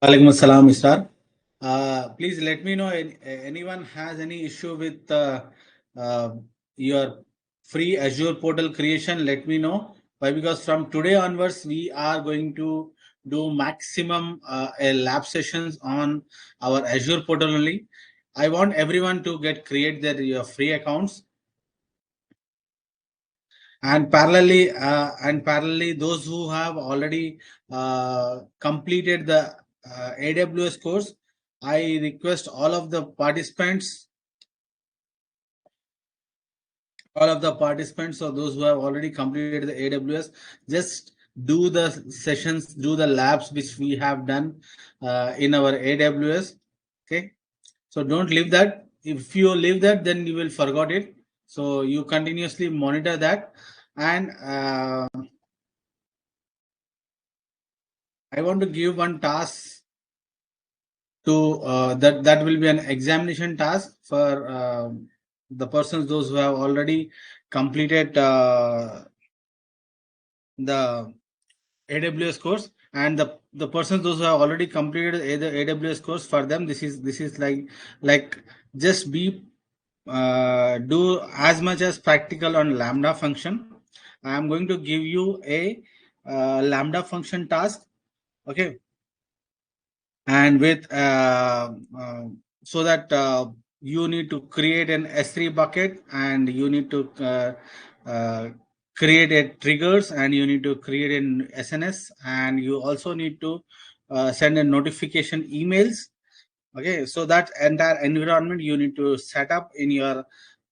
Alaikum assalam, Mr. Please let me know anyone has any issue with uh, your free Azure portal creation. Let me know. Why? Because from today onwards, we are going to do maximum lab sessions on our Azure portal only. I want everyone to create their free accounts, and parallelly those who have already completed the AWS course, I request all of the participants or those who have already completed the AWS, just do the sessions, do the labs which we have done in our AWS. Okay, so don't leave that. If you leave that, then you will forget it. So you continuously monitor that. And I want to give one task to that will be an examination task for the persons those who have already completed the AWS course, and the persons those who have already completed the AWS course. For them, this is like just be do as much as practical on Lambda function. I am going to give you a Lambda function task. Okay, and with so that you need to create an S3 bucket, and you need to uh, create a triggers, and you need to create an SNS, and you also need to send a notification emails. Okay, so that entire environment you need to set up in your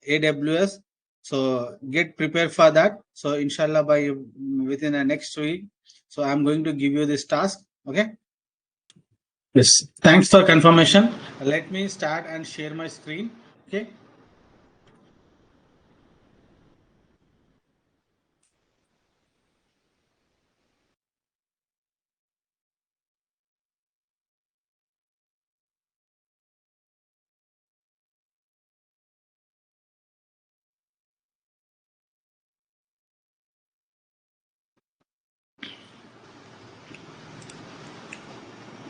AWS. So get prepared for that. So inshallah, by within the next week, so I'm going to give you this task. Okay. Yes, thanks for confirmation. Let me start and share my screen. Okay.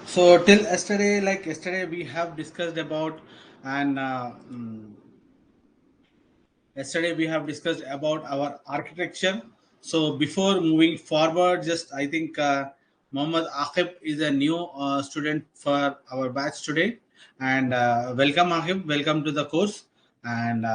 So till yesterday, like yesterday, we have discussed about and yesterday we have discussed about our architecture. So before moving forward, just I think Mohammad Aqib is a new student for our batch today, and welcome Aqib, welcome to the course. And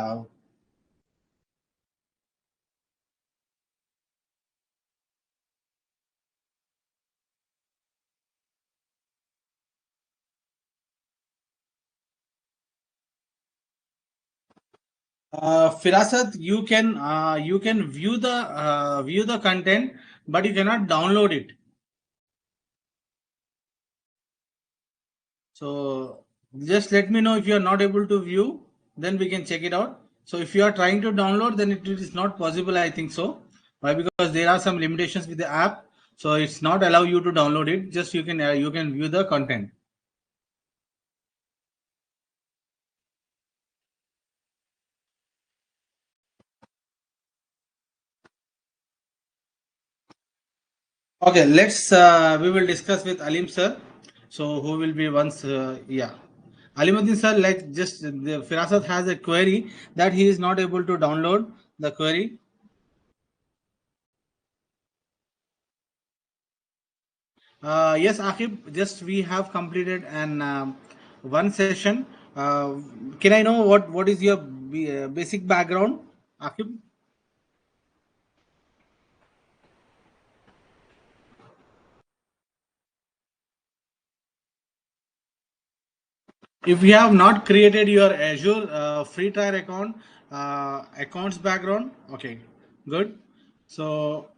Firasat, you can view the content, but you cannot download it. So just let me know if you are not able to view, then we can check it out. So if you are trying to download, then it is not possible. I think so. Why? Because there are some limitations with the app, so it's not allow you to download it. Just you can view the content. Okay, let's we will discuss with Alim sir. So who will be once yeah. Alimuddin sir, like just the Firasat has a query that he is not able to download the query. Yes, Akib, just we have completed an one session. Can I know what is your basic background, Akib? If you have not created your Azure free trial account, accounts background, okay, good. So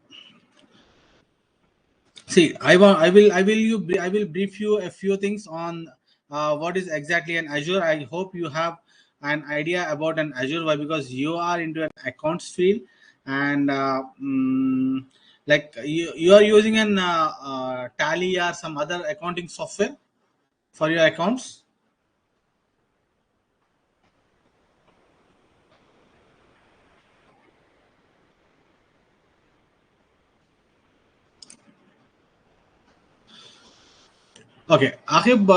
see, I will brief you a few things on what is exactly an Azure. I hope you have an idea about an Azure. Why? Because you are into an accounts field, and like you are using an Tally or some other accounting software for your accounts. Okay, Akib,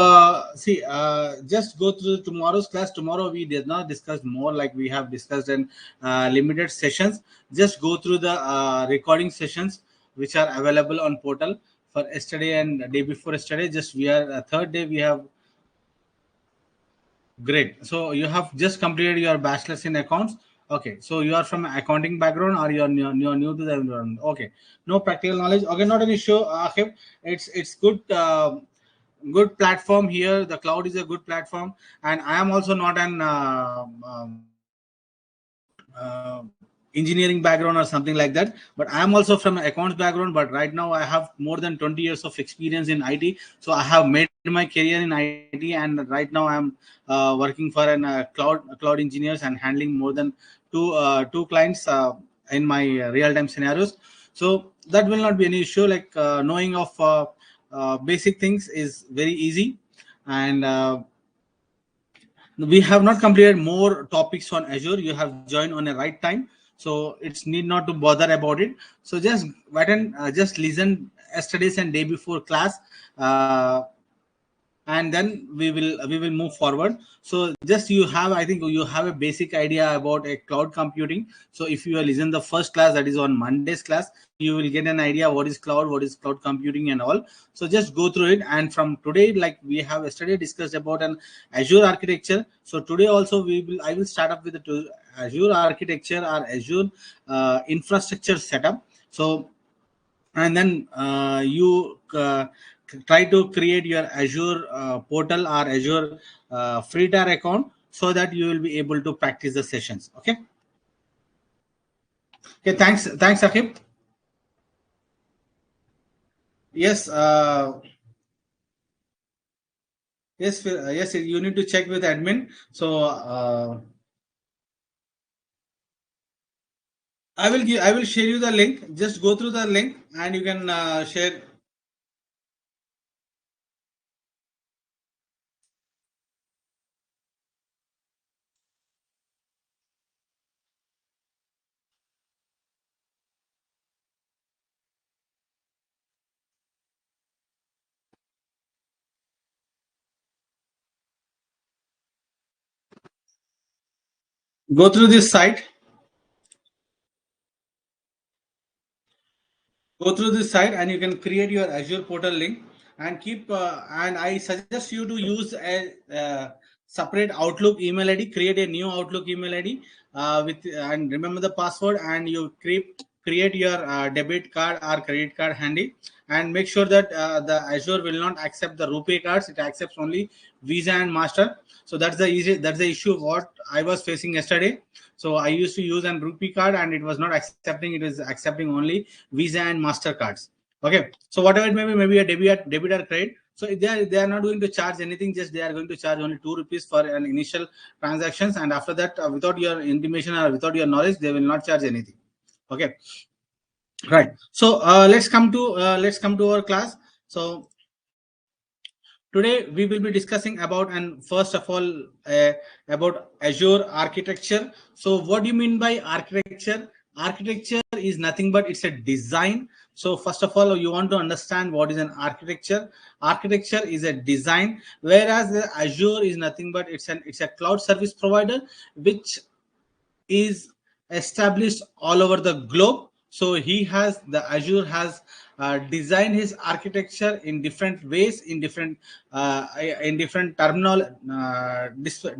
just go through tomorrow's class. Tomorrow we did not discuss more like we have discussed in limited sessions. Just go through the recording sessions which are available on portal for yesterday and day before yesterday. Just we are third day we have. Great. So you have just completed your bachelor's in accounts. Okay. So you are from accounting background or you're new to the environment. Okay. No practical knowledge. Okay, not an issue. Akib. It's good. Good platform here. The cloud is a good platform, and I am also not an engineering background or something like that, but I am also from an accounts background. But right now I have more than 20 years of experience in IT, so I have made my career in IT, and right now I'm working for an cloud engineers and handling more than two clients in my real time scenarios. So that will not be any issue. Like knowing of basic things is very easy, and we have not completed more topics on Azure. You have joined on a right time, so it's need not to bother about it. So just wait and just listen yesterday's and day before class. And then we will move forward. So just you have, I think you have a basic idea about a cloud computing. So if you listen the first class, that is on Monday's class, you will get an idea what is cloud, what is cloud computing and all. So just go through it. And from today, like we have yesterday discussed about an Azure architecture, so today also I will start up with the Azure architecture or Azure infrastructure setup. So and then you try to create your Azure portal or Azure free tier account, so that you will be able to practice the sessions. Okay. Okay. Thanks, Akib. Yes. Yes. You need to check with admin. So I will share you the link. Just go through the link and you can share. Go through this site. Go through this site and you can create your Azure portal link, and keep and I suggest you to use a separate Outlook email ID. Create a new Outlook email ID with and remember the password, and you create your debit card or credit card handy, and make sure that the Azure will not accept the RuPay cards. It accepts only Visa and Master. So that's the issue what I was facing yesterday. So I used to use an rupee card and it was not accepting. It was accepting only Visa and Mastercards. Okay. So whatever it may be, maybe a debit or credit. So they are not going to charge anything. Just they are going to charge only ₹2 for an initial transactions, and after that, without your intimation or without your knowledge, they will not charge anything. Okay. Right. So let's come to our class. So today we will be discussing about, and first of all, about Azure architecture. So what do you mean by architecture? Architecture is nothing but it's a design. So first of all, you want to understand what is an architecture. Architecture is a design, whereas the Azure is nothing but it's a cloud service provider which is established all over the globe. So he has the Azure has designed his architecture in different ways, in different terminal,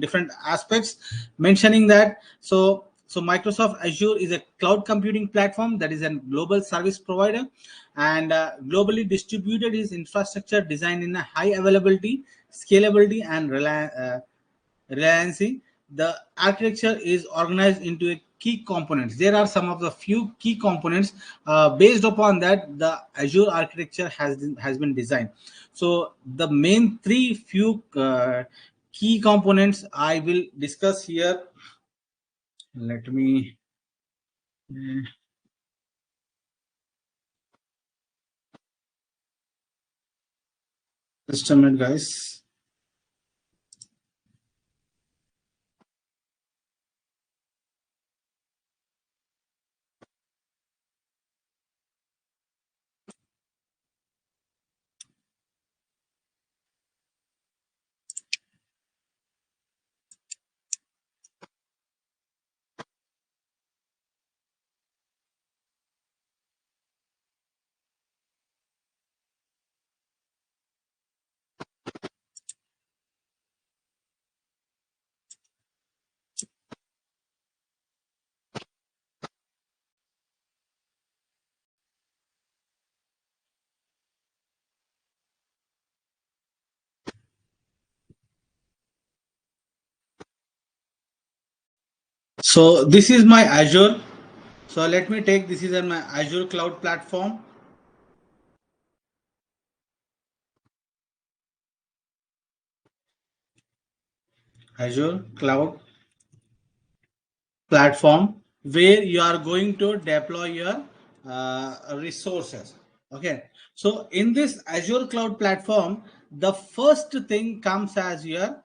different aspects, mentioning that. So Microsoft Azure is a cloud computing platform that is a global service provider, and globally distributed his infrastructure designed in a high availability, scalability, and reliancy. The architecture is organized into a key components. There are some of the few key components. Based upon that, the Azure architecture has been designed. So the main three few key components I will discuss here. Let me just a minute, guys. So this is my Azure. So let me take this is on my Azure cloud platform. Azure cloud platform where you are going to deploy your resources. Okay, so in this Azure cloud platform, the first thing comes as your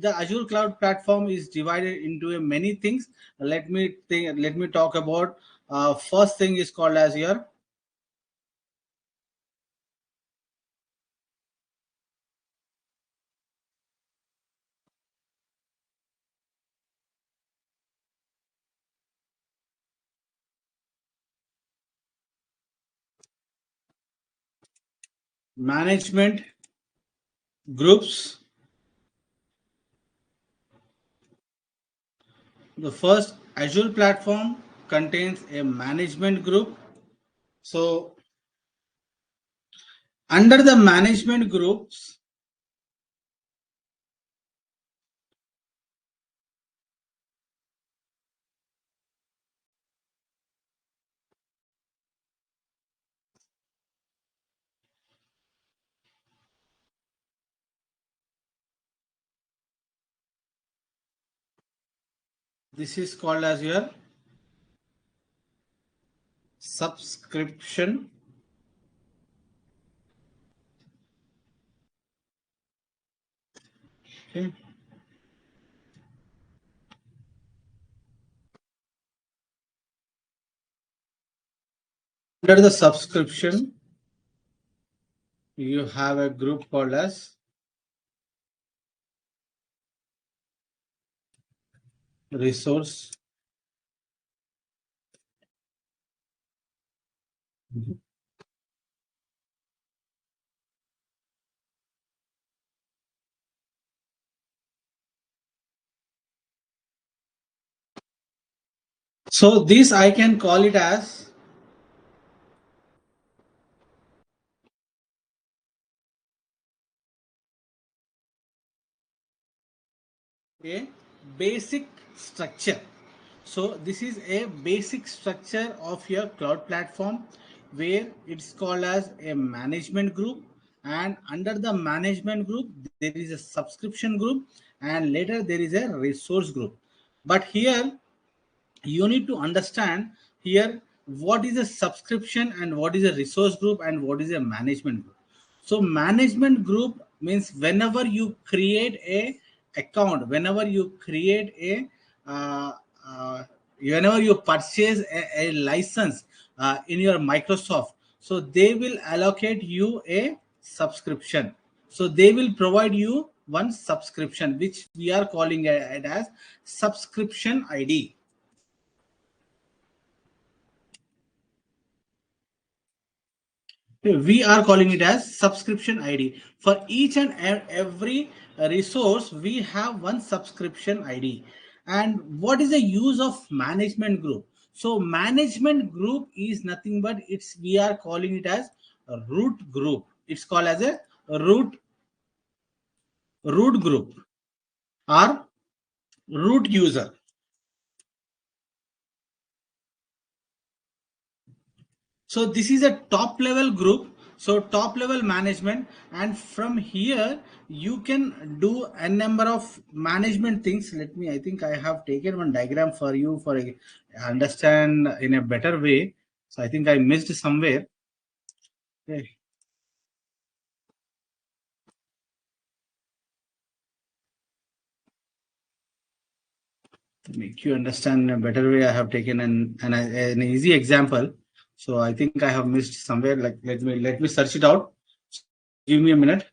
the Azure cloud platform is divided into many things. Let me talk about first thing is called as your management groups. The first Azure platform contains a management group. So under the management groups, this is called as your subscription. Okay. Under the subscription, you have a group called as resource. So this I can call it as a basic structure. So this is a basic structure of your cloud platform where it's called as a management group, and under the management group there is a subscription group, and later there is a resource group. But here you need to understand here what is a subscription and what is a resource group and what is a management group. So management group means whenever you create a account, whenever you create a uh, uh, whenever you purchase a license in your Microsoft, so they will allocate you a subscription. So they will provide you one subscription which we are calling it as subscription ID. We are calling it as subscription id. For each and every resource we have one subscription id. And what is the use of management group? So management group is nothing but it's we are calling it as a root group. It's called as a root group or root user. So this is a top level group. So top level management, and from here you can do a number of management things. Let me, I think I have taken one diagram for you for a, understand in a better way. So I think I missed somewhere. Okay. To make you understand in a better way, I have taken an easy example. So I think I have missed somewhere. Like let me search it out. Give me a minute.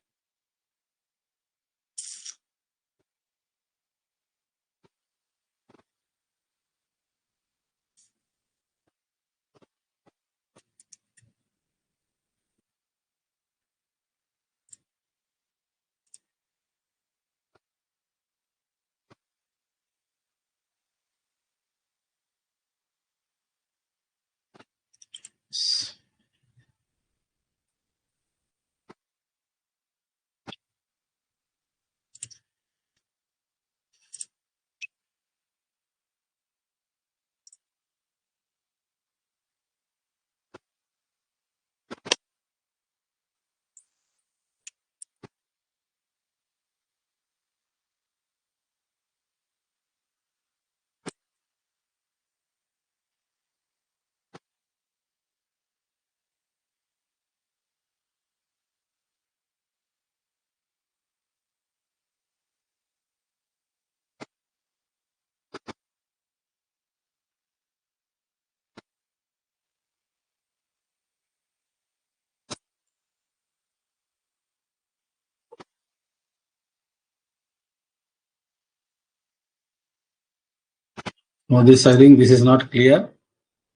Oh, this I think this is not clear.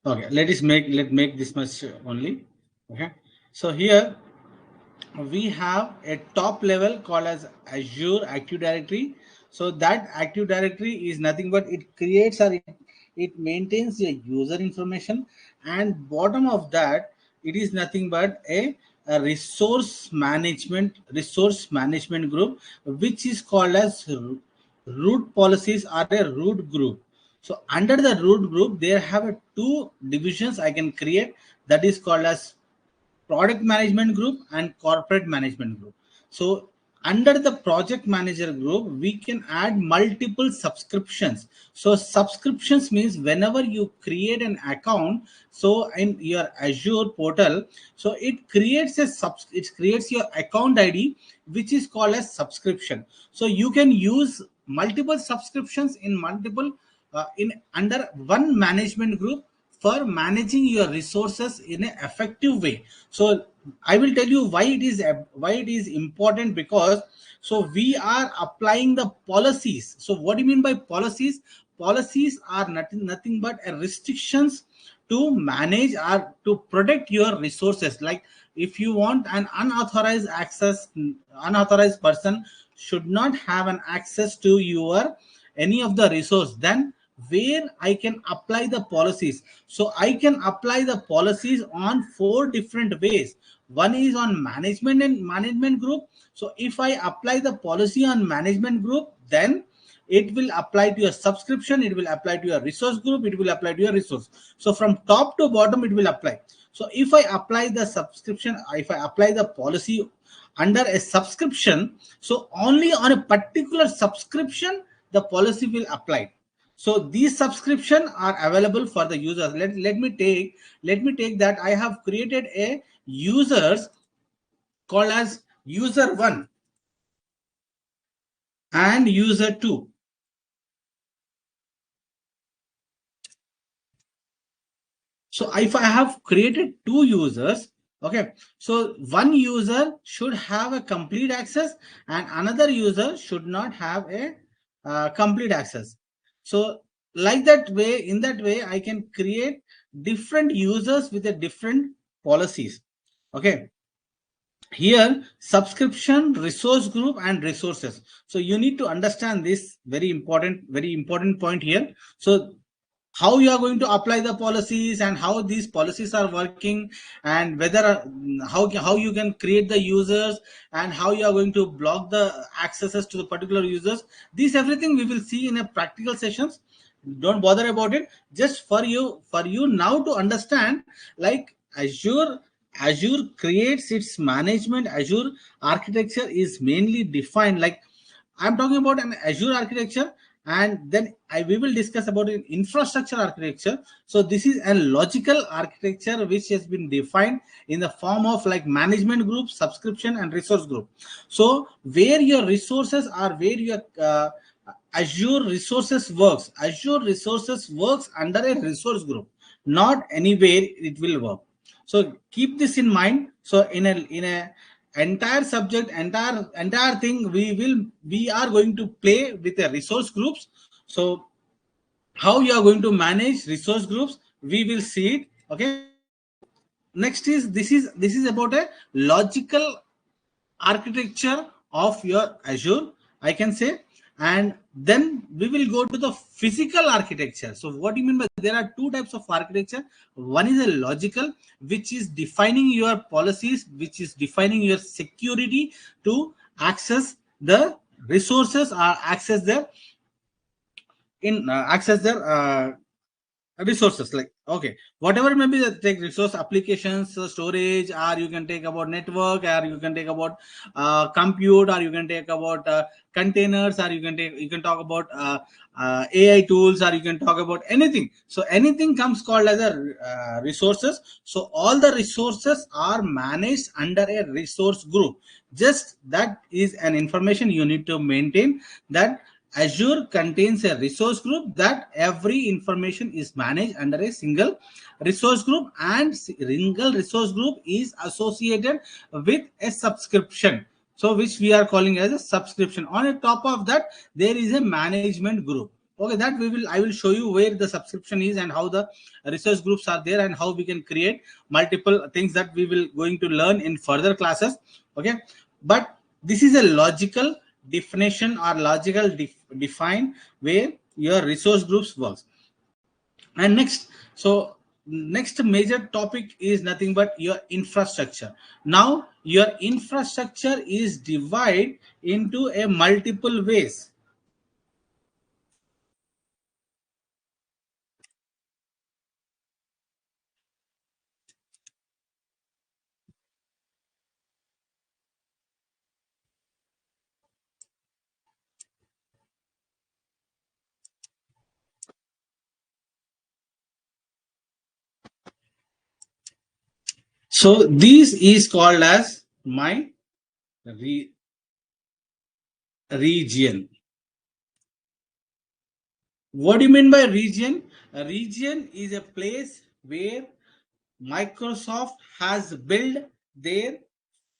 Okay, let make this much only. Okay, so here we have a top level called as Azure Active Directory. So that Active Directory is nothing but it creates or it maintains your user information, and bottom of that it is nothing but a resource management group, which is called as root policies or a root group. So under the root group there have a two divisions I can create, that is called as product management group and corporate management group. So under the project manager group we can add multiple subscriptions. So subscriptions means whenever you create an account, so in your Azure portal, so it creates your account ID, which is called as subscription. So you can use multiple subscriptions in multiple in under one management group for managing your resources in an effective way. So I will tell you why it is important, because so we are applying the policies. So what do you mean by policies? Policies are nothing but a restrictions to manage or to protect your resources. Like if you want an unauthorized person should not have an access to your any of the resource, then where I can apply the policies. So I can apply the policies on four different ways. One is on management and management group. So if I apply the policy on management group, then it will apply to your subscription, it will apply to your resource group, it will apply to your resource. So from top to bottom it will apply. So if I apply the subscription, if I apply the policy under a subscription, so only on a particular subscription the policy will apply. So these subscription are available for the users. Let me take that I have created a users called as user 1 and user 2. So if I have created two users, okay, so one user should have a complete access and another user should not have a complete access. So like that way, in that way, I can create different users with a different policies. Okay, here subscription, resource group and resources. So you need to understand this very important point here. So how you are going to apply the policies and how these policies are working, and whether how you can create the users and how you are going to block the accesses to the particular users, this everything we will see in a practical sessions. Don't bother about it, just for you now to understand. Like Azure creates its management. Azure architecture is mainly defined, like I'm talking about an Azure architecture, and then we will discuss about an infrastructure architecture. So this is a logical architecture which has been defined in the form of like management group, subscription, and resource group. So where your resources are, where your Azure resources works. Azure resources works under a resource group, not anywhere it will work. So keep this in mind. So in a entire subject, entire thing, we are going to play with the resource groups. So how you are going to manage resource groups, we will see it. Okay. So next is this is about a logical architecture of your Azure, I can say. And then we will go to the physical architecture. So what do you mean by, there are two types of architecture. One is a logical, which is defining your policies, which is defining your security to access the resources or access their resources. Like okay, whatever maybe the take resource applications, storage, or you can take about network, or you can take about compute, or you can take about containers, or you can talk about AI tools, or you can talk about anything. So anything comes called as a resources. So all the resources are managed under a resource group. Just that is an information you need to maintain, that Azure contains a resource group, that every information is managed under a single resource group, and single resource group is associated with a subscription. So which we are calling as a subscription. On the top of that, there is a management group. Okay, that I will show you where the subscription is and how the research groups are there and how we can create multiple things that we will going to learn in further classes. Okay, but this is a logical definition or logical define where your resource groups works. And next, so next major topic is nothing but your infrastructure. Now your infrastructure is divided into a multiple ways. So this is called as my region. What do you mean by region? A region is a place where Microsoft has built their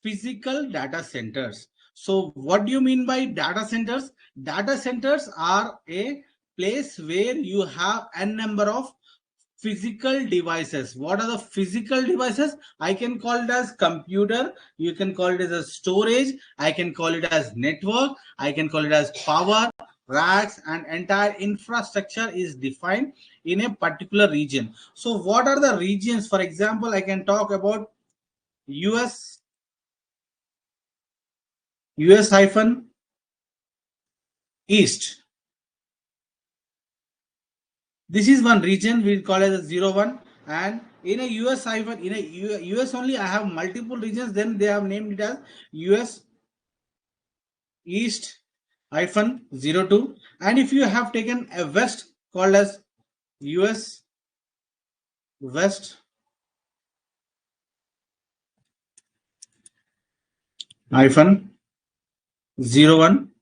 physical data centers. So what do you mean by data centers? Data centers are a place where you have n number of physical devices. What are the physical devices? I can call it as computer, you can call it as a storage, I can call it as network, I can call it as power racks, and entire infrastructure is defined in a particular region. So what are the regions? For example, I can talk about us hyphen east. This is one region we call as a 01. And in a us hyphen in a us only I have multiple regions, then they have named it as us east hyphen 02. And if you have taken a west, called as us west hyphen 01.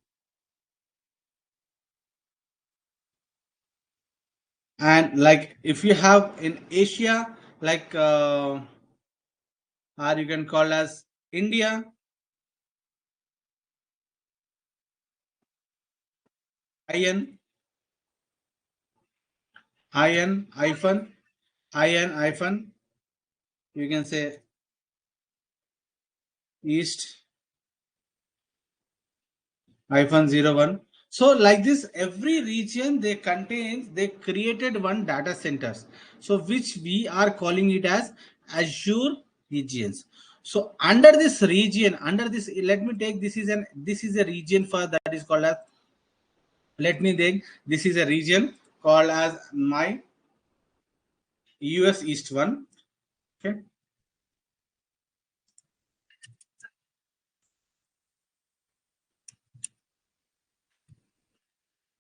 And like if you have in asia, like or you can call as india in in hyphen you can say east hyphen 01. So like this, every region they created one data centers, so which we are calling it as Azure regions. So under this region, under this, let me take this is a region for that is called as, let me take, this is a region called as my US East one. Okay.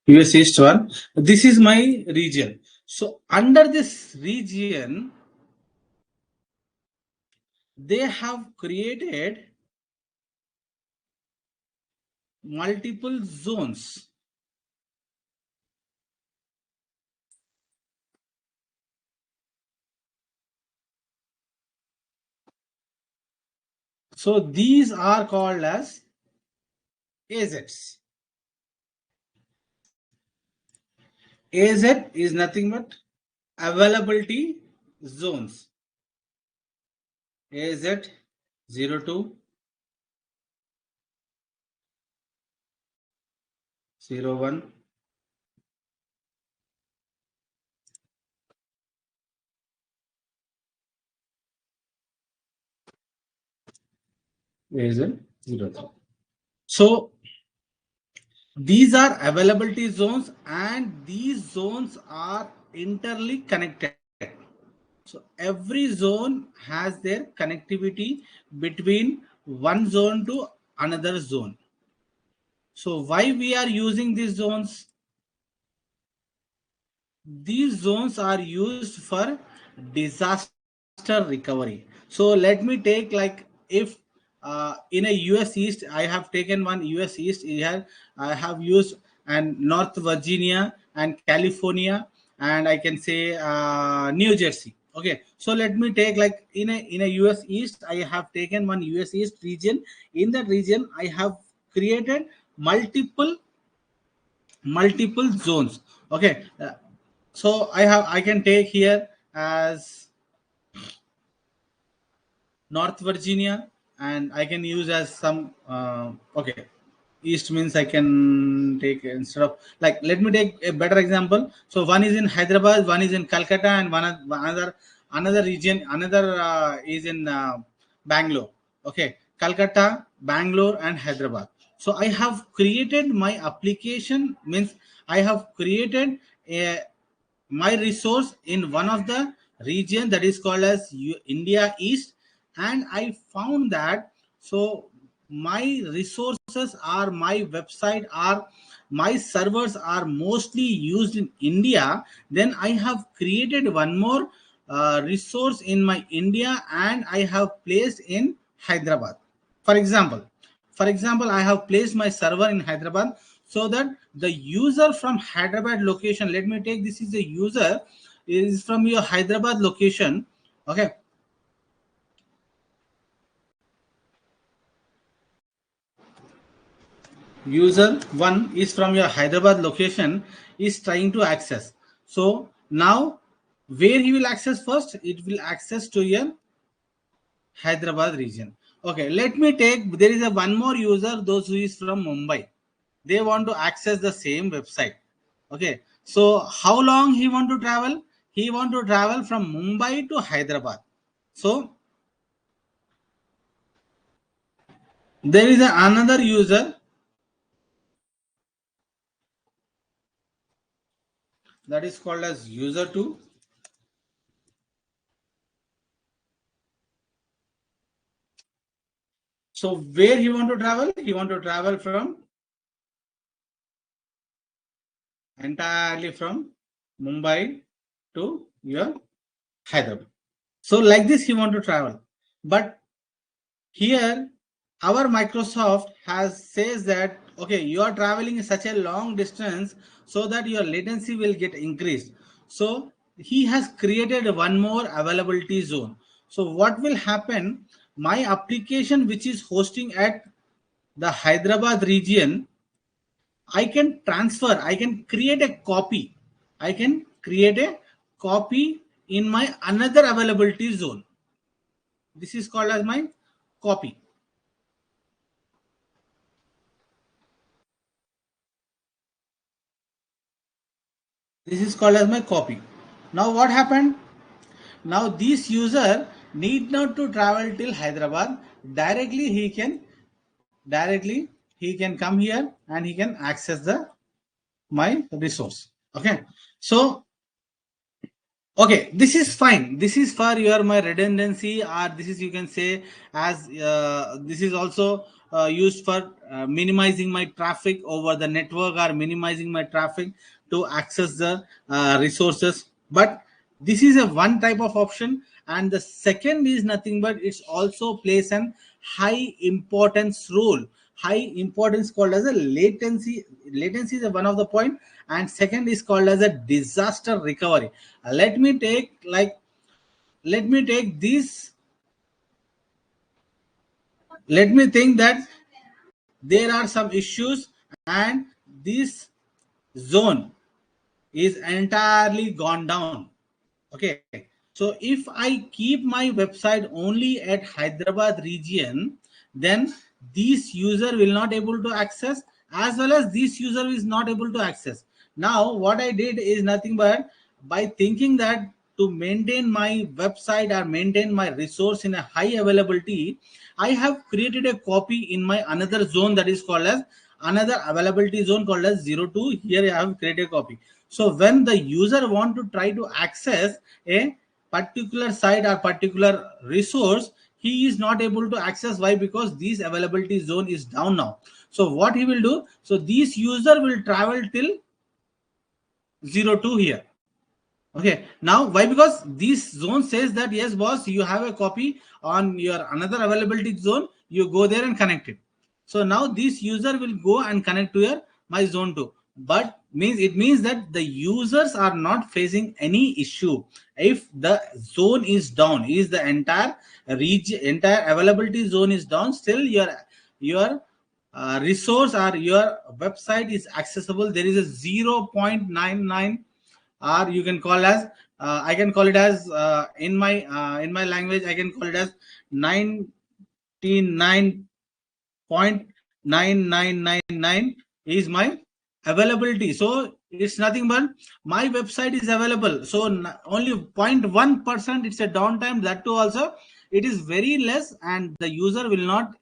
US East one. This is my region. So under this region, they have created multiple zones. So these are called as AZs. AZ is nothing but availability zones. AZ 02, 01, AZ 03. So these are availability zones and these zones are internally connected. So every zone has their connectivity between one zone to another zone. So why we are using these zones? These zones are used for disaster recovery. So let me take like if in a US East, I have taken one US East here, I have used and North Virginia and California, and I can say New Jersey. Okay, so let me take like in a US East, I have taken one US East region. In that region, I have created multiple zones. Okay, so I can take here as North Virginia, and I can use as some okay. East means I can take instead of, like, let me take a better example. So one is in Hyderabad, one is in Calcutta, and another region, another is in Bangalore. Okay, Calcutta, Bangalore, and Hyderabad. So I have created my application, means I have created a my resource in one of the region that is called as India East, and I found that, so my resources are, my website are, my servers are mostly used in India. Then I have created one more resource in my India, and I have placed in Hyderabad. For example, I have placed my server in Hyderabad, so that the user from Hyderabad location, let me take, this is a user is from your Hyderabad location. Okay, user one is from your Hyderabad location, is trying to access. So now where he will access first, it will access to your Hyderabad region. Okay, let me take, there is a one more user, those who is from Mumbai. They want to access the same website. Okay, so how long he want to travel? He want to travel from Mumbai to Hyderabad. So there is another user that is called as user 2. So where he want to travel? He want to travel from entirely from Mumbai to your Hyderabad. So like this he want to travel. But here our Microsoft has says that, okay, you are traveling such a long distance, so that your latency will get increased. So he has created one more availability zone. So what will happen? My application which is hosting at the Hyderabad region, I can transfer, I can create a copy. I can create a copy in my another availability zone. This is called as my copy. This is called as my copy. Now what happened? Now this user need not to travel till Hyderabad. Directly he can come here and he can access the my resource. Okay. So okay, this is fine. This is for your my redundancy, or this is, you can say, as this is also used for minimizing my traffic over the network, or minimizing my traffic to access the resources. But this is a one type of option, and the second is nothing but it's also plays an high importance role. High importance called as a latency. Latency is one of the point, and second is called as a disaster recovery. Let me take, like, let me take this. Let me think that there are some issues, and this zone is entirely gone down. Okay, so if I keep my website only at Hyderabad region, then this user will not able to access, as well as this user is not able to access. Now what I did is nothing but, by thinking that to maintain my website or maintain my resource in a high availability, I have created a copy in my another zone that is called as another availability zone called as 02. Here I have created a copy. So when the user want to try to access a particular site or particular resource, he is not able to access. Why? Because this availability zone is down now. So what he will do? So this user will travel till 02 here. Okay, now why? Because this zone says that, yes boss, you have a copy on your another availability zone, you go there and connect it. So now this user will go and connect to your my zone 2. But means, it means that the users are not facing any issue. If the zone is down, is the entire region, entire availability zone is down, still your resource or your website is accessible, there is a 0.99, or you can call as I can call it as in my language I can call it as 99.9999 is my availability. So it's nothing but my website is available. So only 0.1% it's a downtime. That too also it is very less, and the user will not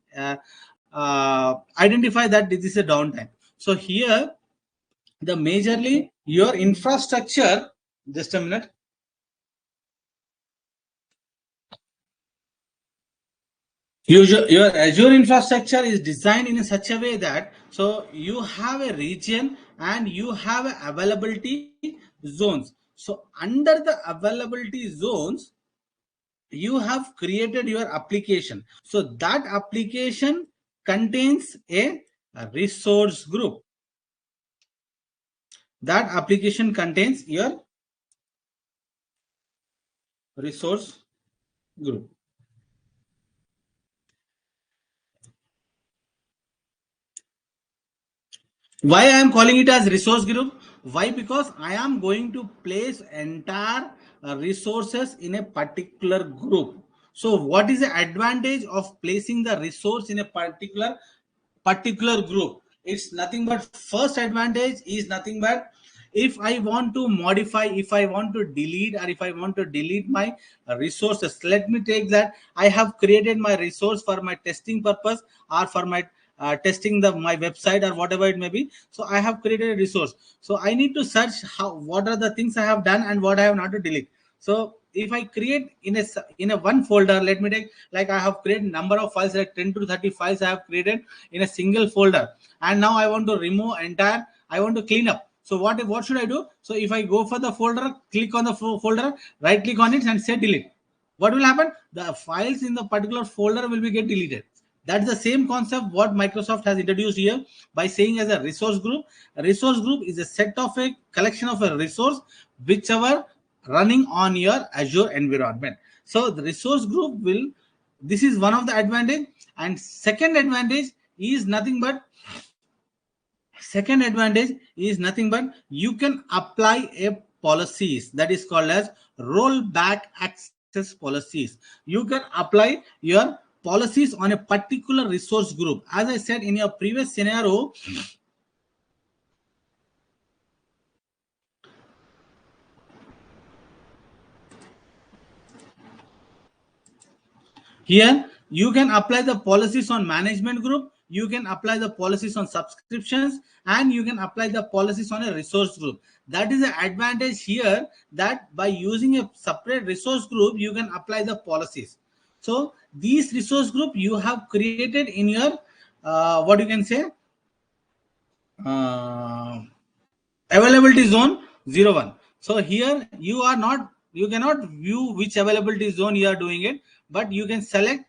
identify that this is a downtime. So here the majorly your infrastructure, just a minute. Your Azure infrastructure is designed in such a way that so you have a region and you have a availability zones. So under the availability zones, you have created your application. So that application contains a resource group. That application contains your resource group. Why I am calling it as resource group? Why? Because I am going to place entire resources in a particular group. So what is the advantage of placing the resource in a particular group? It's nothing but first advantage is nothing but if I want to modify, if I want to delete, or if I want to delete my resources, let me take that I have created my resource for my testing purpose or for my testing my website or whatever it may be. So I have created a resource. So I need to search how what are the things I have done and what I have not to delete. So if I create in a one folder, let me take like I have created number of files like 10 to 30 files I have created in a single folder, and now I want to remove entire, I want to clean up. So what should I do? So if I go for the folder, click on the folder, right click on it and say delete. What will happen? The files in the particular folder will be get deleted. That's the same concept what Microsoft has introduced here by saying as a resource group. A resource group is a set of a collection of a resource whichever running on your Azure environment. So the resource group will, this is one of the advantage. And second advantage is nothing but you can apply a policies that is called as rollback access policies. You can apply your policies on a particular resource group. As I said in your previous scenario, here you can apply the policies on management group, you can apply the policies on subscriptions, and you can apply the policies on a resource group. That is the advantage here, that by using a separate resource group you can apply the policies. So these resource group you have created in your what you can say uh, availability zone 01. So here you cannot view which availability zone you are doing it, but you can select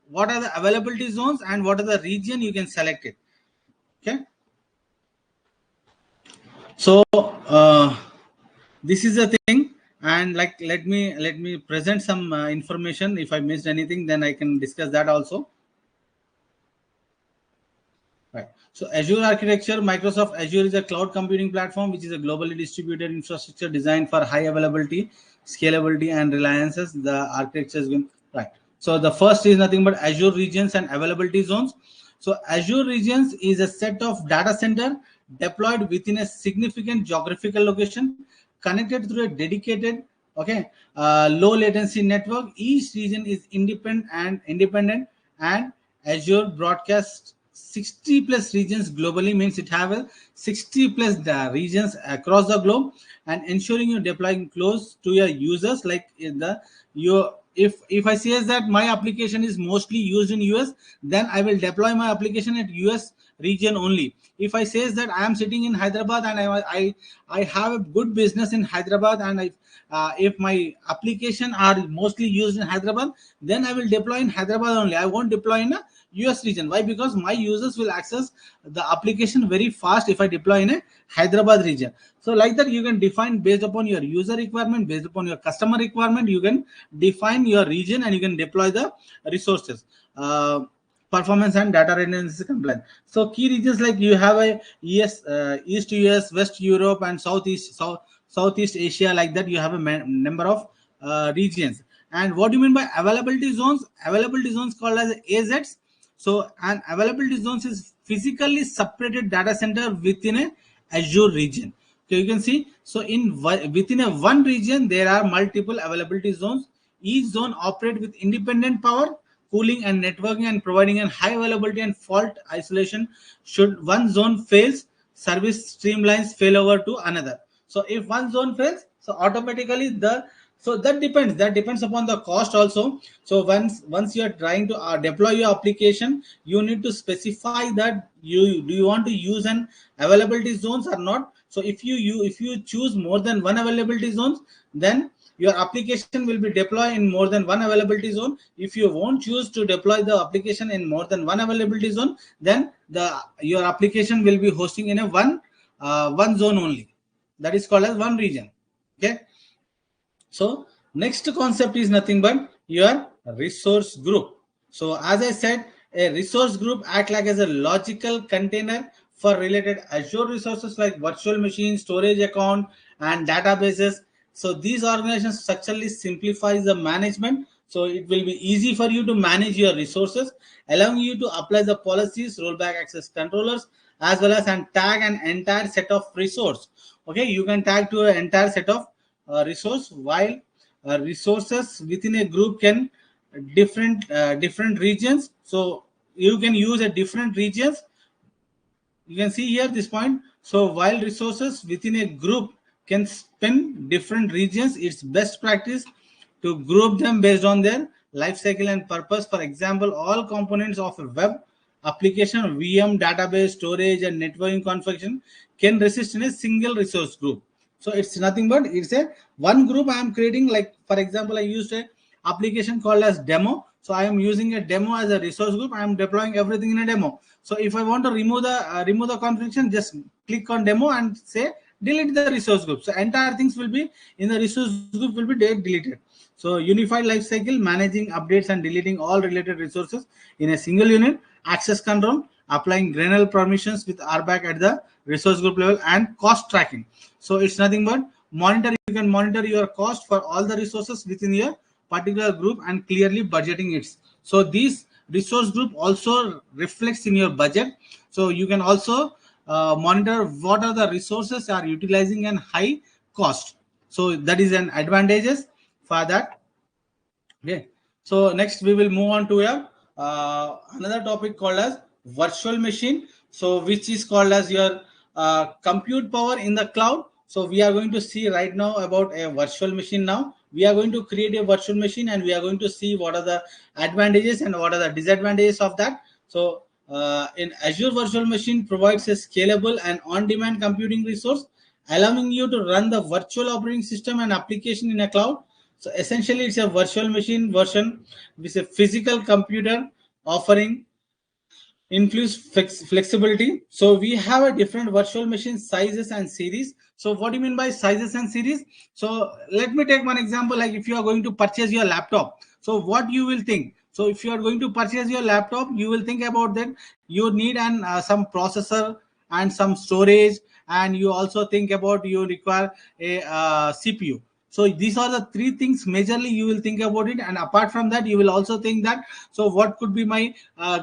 what are the availability zones and what are the region, you can select it. Okay, so this is the thing. And like let me present some information. If I missed anything, then I can discuss that also. Right. So Azure architecture, Microsoft Azure is a cloud computing platform which is a globally distributed infrastructure designed for high availability, scalability, and reliances. The architecture is going right. So the first is nothing but Azure regions and availability zones. So Azure regions is a set of data center deployed within a significant geographical location, connected through a dedicated low latency network. Each region is independent and Azure broadcasts 60 plus regions globally, means it have a 60 plus regions across the globe, and ensuring you're deploying close to your users. Like in the your if I say that my application is mostly used in US, then I will deploy my application at US region only. If I says that I am sitting in Hyderabad and I have a good business in Hyderabad, and if my application are mostly used in Hyderabad, then I will deploy in Hyderabad only. I won't deploy in a US region. Why? Because my users will access the application very fast if I deploy in a Hyderabad region. So like that, you can define based upon your user requirement, based upon your customer requirement, you can define your region and you can deploy the resources. performance and data redundancy compliance. So key regions like you have a East US, West Europe, and Southeast Asia. Like that, you have a number of regions. And what do you mean by availability zones? Availability zones called as AZs. So an availability zones is physically separated data center within a Azure region. So you can see, so within a one region there are multiple availability zones. Each zone operate with independent power, cooling, and networking, and providing a high availability and fault isolation. Should one zone fails, service streamlines fail over to another. So if one zone fails, so automatically so that depends upon the cost also. So once you are trying to deploy your application, you need to specify that you want to use an availability zones or not. So if you choose more than one availability zones, then your application will be deployed in more than one availability zone. If you won't choose to deploy the application in more than one availability zone, then your application will be hosting in a one zone only. That is called as one region. Okay. So next concept is nothing but your resource group. So as I said, a resource group act like as a logical container for related Azure resources like virtual machines, storage account, and databases. So these organizations structurally simplifies the management. So it will be easy for you to manage your resources, allowing you to apply the policies, rollback access controllers, as well as and tag an entire set of resource. Okay, you can tag to an entire set of resource, while resources within a group can different regions. So you can use a different regions. You can see here this point. So while resources within a group can span different regions, it's best practice to group them based on their life cycle and purpose. For example, all components of a web application, VM, database, storage, and networking configuration can resist in a single resource group. So it's nothing but it's a one group I am creating. Like for example, I used a application called as demo. So I am using a demo as a resource group. I am deploying everything in a demo. So if I want to remove the configuration, just click on demo and say delete the resource group. So entire things will be in the resource group will be deleted. So unified lifecycle, managing updates and deleting all related resources in a single unit, access control, applying granular permissions with RBAC at the resource group level, and cost tracking. So it's nothing but monitor. You can monitor your cost for all the resources within your particular group and clearly budgeting it. So this resource group also reflects in your budget. So you can also monitor what are the resources are utilizing and high cost. So that is an advantages for that. Okay. So next we will move on to a another topic called as virtual machine. So which is called as your compute power in the cloud. So we are going to see right now about a virtual machine. Now we are going to create a virtual machine and we are going to see what are the advantages and what are the disadvantages of that. So in Azure virtual machine provides a scalable and on-demand computing resource, allowing you to run the virtual operating system and application in a cloud. So essentially, it's a virtual machine version with a physical computer offering influence flexibility. So we have a different virtual machine sizes and series. So what do you mean by sizes and series? So let me take one example. Like if you are going to purchase your laptop, so what you will think? So if you are going to purchase your laptop, you will think about that you need an some processor and some storage, and you also think about you require a CPU. So these are the three things majorly you will think about it, and apart from that you will also think that so what could be my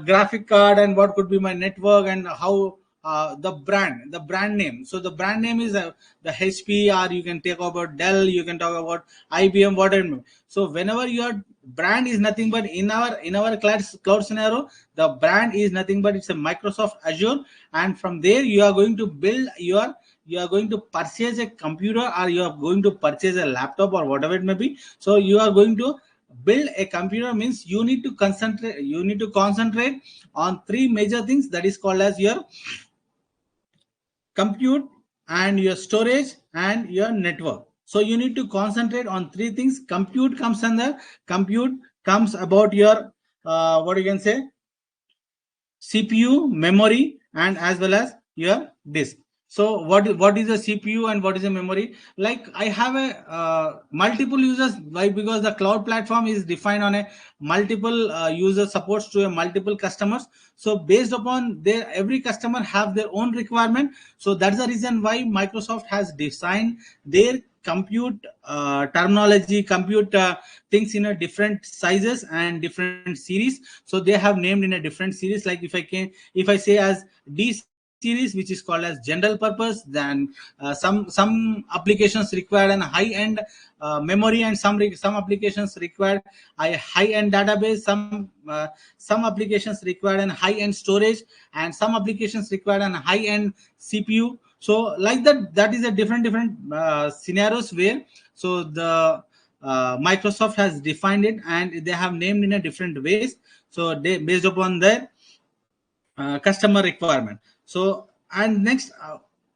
graphic card and what could be my network and how the brand name. So the brand name is the HP, or you can talk about Dell, you can talk about IBM, whatever. So whenever your brand is nothing but in our cloud scenario, the brand is nothing but it's a Microsoft Azure, and from there you are going to build your you are going to purchase a computer or you are going to purchase a laptop or whatever it may be. So you are going to build a computer means you need to concentrate on three major things, that is called as your compute and your storage and your network. So you need to concentrate on three things. Compute comes about your what you can say CPU, memory, and as well as your disk. So what is a CPU and what is a memory? Like I have a multiple users. Why? Because the cloud platform is defined on a multiple user supports to a multiple customers. So based upon their every customer have their own requirement. So that's the reason why Microsoft has designed their compute terminology, compute things in a different sizes and different series. So they have named in a different series. Like if I say as D series, which is called as general purpose, then some applications require an high end memory, and some applications require a high end database, some applications require an high end storage, and some applications require an high end CPU. So like that is a different scenarios where, so the Microsoft has defined it and they have named in a different ways. So they based upon their customer requirement. So and next,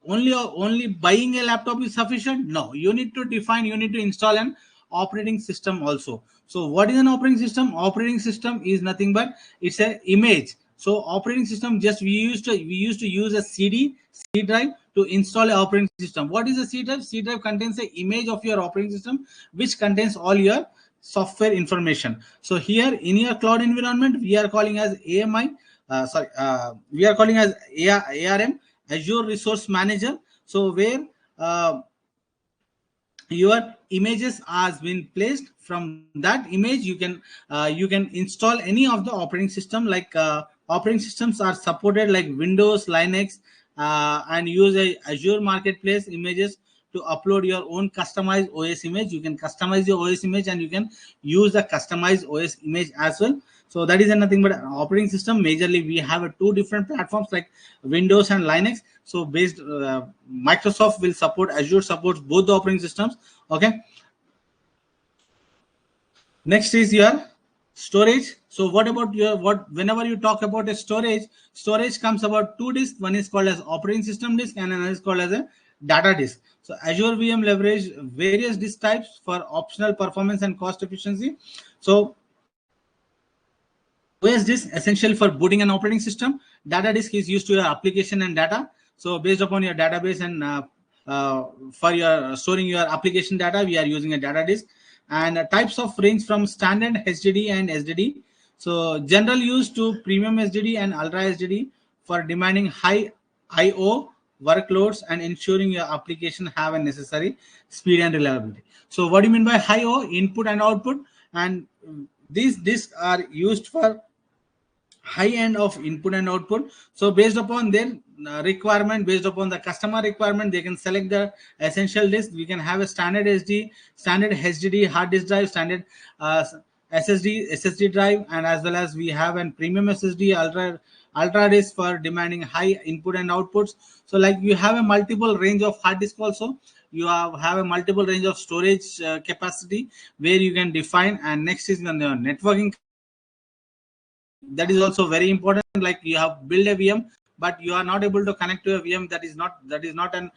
only buying a laptop is sufficient? No, you need to define, you need to install an operating system also. So what is an operating system? Operating system is nothing but it's a image. So operating system, just we used to use a C drive to install a operating system. What is a C drive? C drive contains a image of your operating system, which contains all your software information. So here in your cloud environment, we are calling as AMI, we are calling as ARM, Azure Resource Manager. So where your images has been placed, from that image you can install any of the operating system. Like operating systems are supported like Windows, Linux, and use a Azure Marketplace images to upload your own customized OS image. You can customize your OS image and you can use the customized OS image as well. So that is nothing but an operating system. Majorly we have two different platforms like Windows and Linux. So based Microsoft will support, Azure supports both the operating systems. Okay. Next is your storage. So what about your, what whenever you talk about a storage comes about two disks. One is called as operating system disk and another is called as a data disk. So Azure VM leverage various disk types for optional performance and cost efficiency. So OS disk essential for booting an operating system. Data disk is used to your application and data. So based upon your database and for your storing your application data, we are using a data disk. And types of range from standard HDD and SDD. So general use to premium SDD and ultra SDD for demanding high IO workloads and ensuring your application have a necessary speed and reliability. So what do you mean by high O? Input and output. And these disks are used for high end of input and output. So based upon their requirement, based upon the customer requirement, they can select the essential disk. We can have a standard SD, standard HDD hard disk drive, standard SSD drive, and as well as we have an premium SSD ultra disk for demanding high input and outputs. So like you have a multiple range of hard disk also. You have a multiple range of storage capacity where you can define. And next is the networking connectivity. That is also very important. Like you have build a VM, but you are not able to connect to a VM. That is not an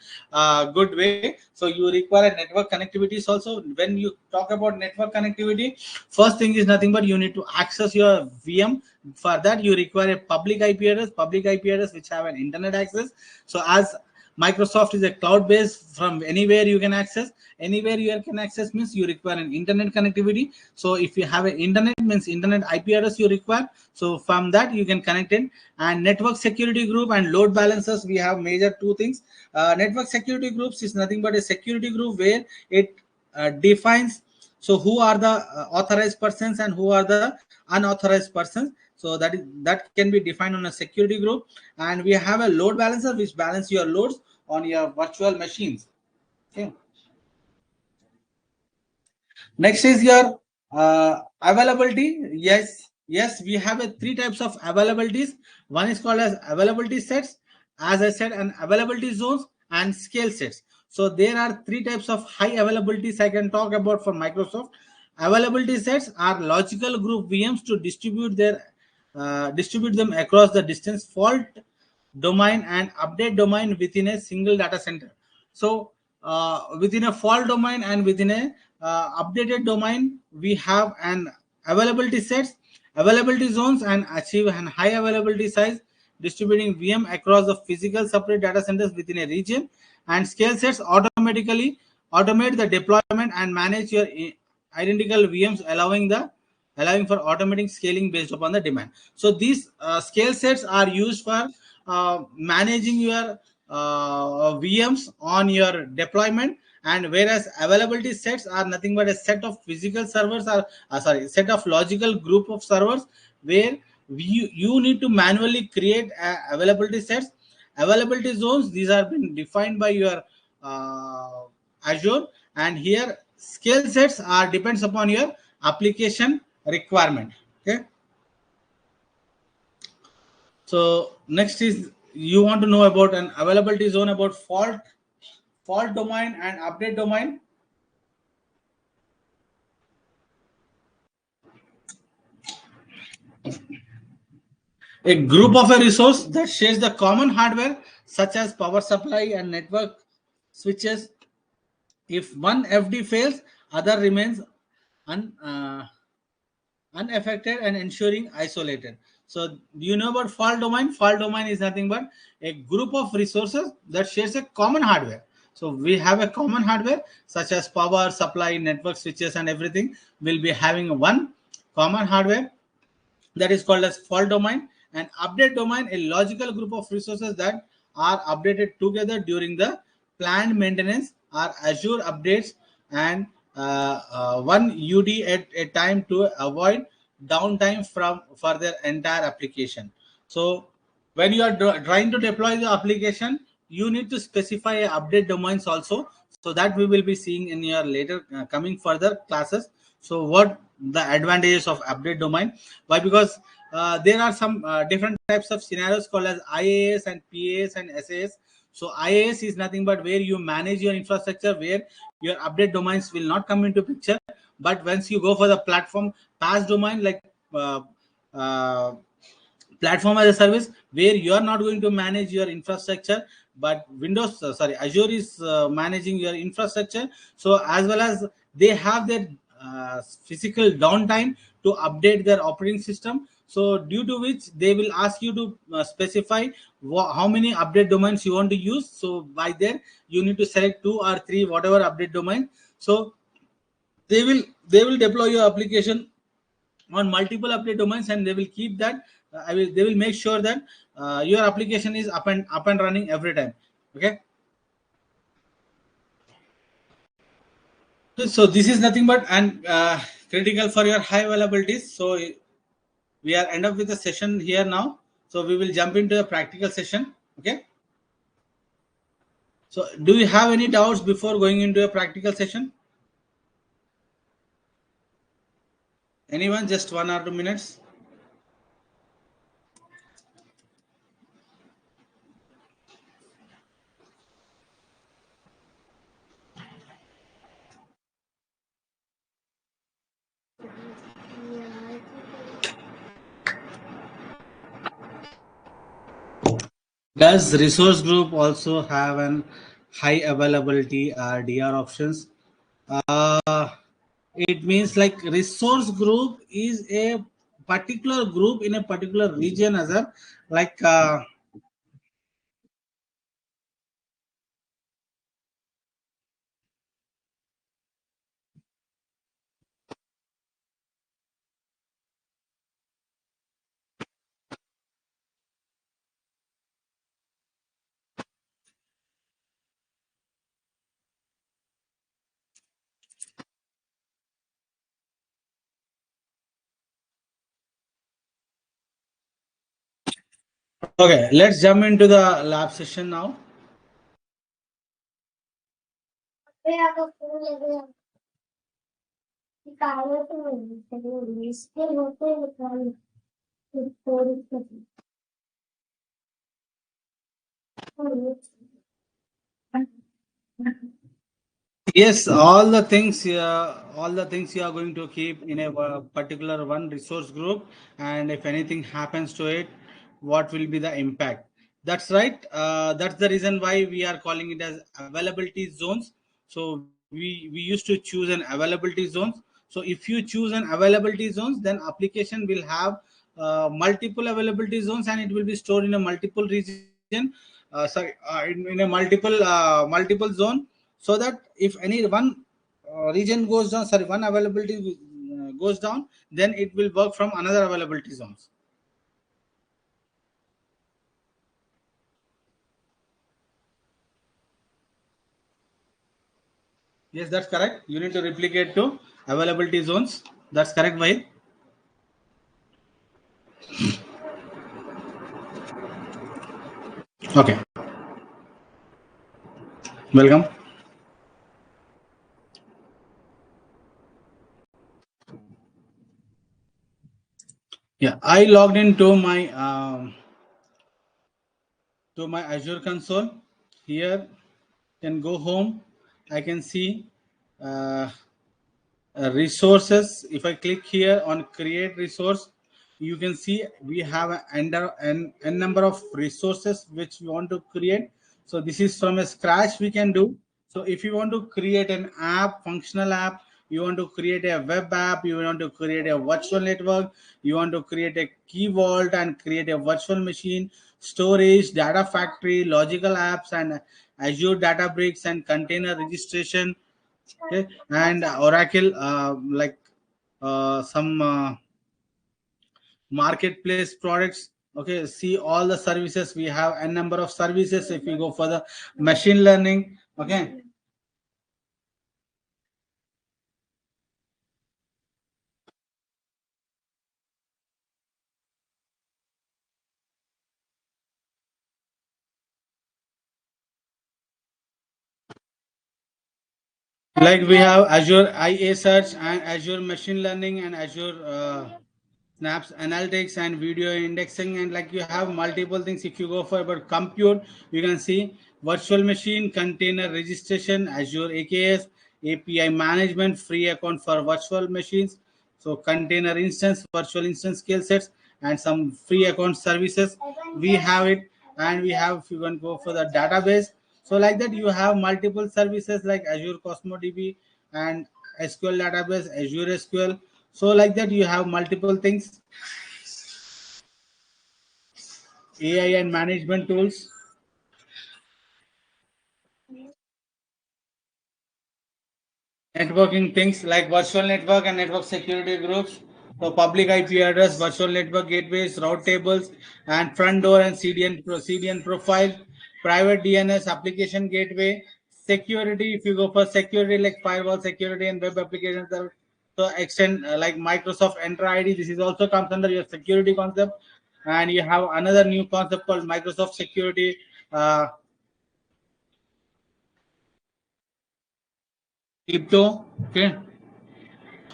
good way. So you require a network connectivities also. When you talk about network connectivity, first thing is nothing but you need to access your VM. For that you require a public IP address which have an internet access. So as Microsoft is a cloud based, from anywhere you can access. Anywhere you can access means you require an internet connectivity. So if you have an internet, means internet IP address you require. So from that you can connect it. And network security group and load balancers, we have major two things. Network security groups is nothing but a security group where it defines, so who are the authorized persons and who are the unauthorized persons. So that can be defined on a security group. And we have a load balancer which balance your loads on your virtual machines. Okay. Next is your availability. Yes, we have a three types of availabilities. One is called as availability sets, as I said, and availability zones and scale sets. So there are three types of high availabilities I can talk about for Microsoft. Availability sets are logical group VMs to distribute them across the distance, fault domain and update domain within a single data center. So within a fault domain and within a updated domain, we have an availability sets, availability zones, and achieve an high availability size distributing VM across the physical separate data centers within a region. And scale sets automatically automate the deployment and manage your identical VMs, allowing for automating scaling based upon the demand. So these scale sets are used for managing your VMs on your deployment, and whereas availability sets are nothing but a set of physical servers, or set of logical group of servers, where you need to manually create availability sets. Availability zones, these are been defined by your Azure, and here scale sets are depends upon your application requirement. Okay, so next is, you want to know about an availability zone, about fault domain and update domain. A group of a resource that shares the common hardware such as power supply and network switches. If one FD fails, other remains un, uh, unaffected and ensuring isolated. So do you know about fault domain? Fault domain is nothing but a group of resources that shares a common hardware. So we have a common hardware such as power supply, network switches, and everything will be having one common hardware, that is called as fault domain. And update domain, a logical group of resources that are updated together during the planned maintenance or Azure updates, and one UD at a time to avoid downtime from for their entire application. So when you are trying to deploy the application, you need to specify update domains also, so that we will be seeing in your later coming further classes. So what the advantages of update domain? Why? Because there are some different types of scenarios called as IaaS and PaaS and SaaS. So IaaS is nothing but where you manage your infrastructure, where your update domains will not come into picture. But once you go for the platform PaaS domain, like uh, uh, platform as a service, where you are not going to manage your infrastructure, but Azure is managing your infrastructure. So as well as they have their physical downtime to update their operating system, so due to which they will ask you to specify how many update domains you want to use. So by there you need to select 2 or 3 whatever update domain. So they will deploy your application on multiple update domains, and they will keep that they will make sure that your application is up and running every time. Okay, so this is nothing but and critical for your high availabilities. So we are end up with the session here now, so we will jump into a practical session. Okay, so do you have any doubts before going into a practical session? Anyone? Just 1 or 2 minutes. Does resource group also have an high availability DR options? Uh, it means like resource group is a particular group in a particular region, as a like okay, let's jump into the lab session now. Yes, all the things you are going to keep in a particular one resource group, and if anything happens to it, what will be the impact? That's right. That's the reason why we are calling it as availability zones. So we used to choose an availability zones. So if you choose an availability zones, then application will have multiple availability zones, and it will be stored in a multiple region, in a multiple zone, so that if any one region goes down, sorry, one availability goes down, then it will work from another availability zones. Yes, that's correct. You need to replicate to availability zones. That's correct, Vahid. Okay, welcome. Yeah, I logged into my Azure console. Here, can go home. I can see uh, resources. If I click here on create resource, you can see we have n number of resources which we want to create. So this is from a scratch we can do. So if you want to create an app, functional app, you want to create a web app, you want to create a virtual network, you want to create a key vault and create a virtual machine, storage, data factory, logical apps, and Azure Databricks and container registration, okay, and Oracle, like some marketplace products. Okay, see all the services we have, a number of services. If we go for the machine learning, okay, like we have Azure IA search and Azure machine learning and Azure snaps analytics and video indexing, and like you have multiple things. If you go for about compute, you can see virtual machine, container registration, Azure AKS, API management, free account for virtual machines, so container instance, virtual instance skill sets, and some free account services we have it. And we have, if you can go for the database, so like that you have multiple services like Azure Cosmo DB and SQL database, Azure SQL. So like that you have multiple things, AI and management tools, networking things like virtual network and network security groups. So public IP address, virtual network gateways, route tables, and front door and CDN profile, private DNS application gateway, security. If you go for security like firewall security and web applications, so extend like Microsoft Entra ID. This is also comes under your security concept, and you have another new concept called Microsoft Security. Crypto, okay.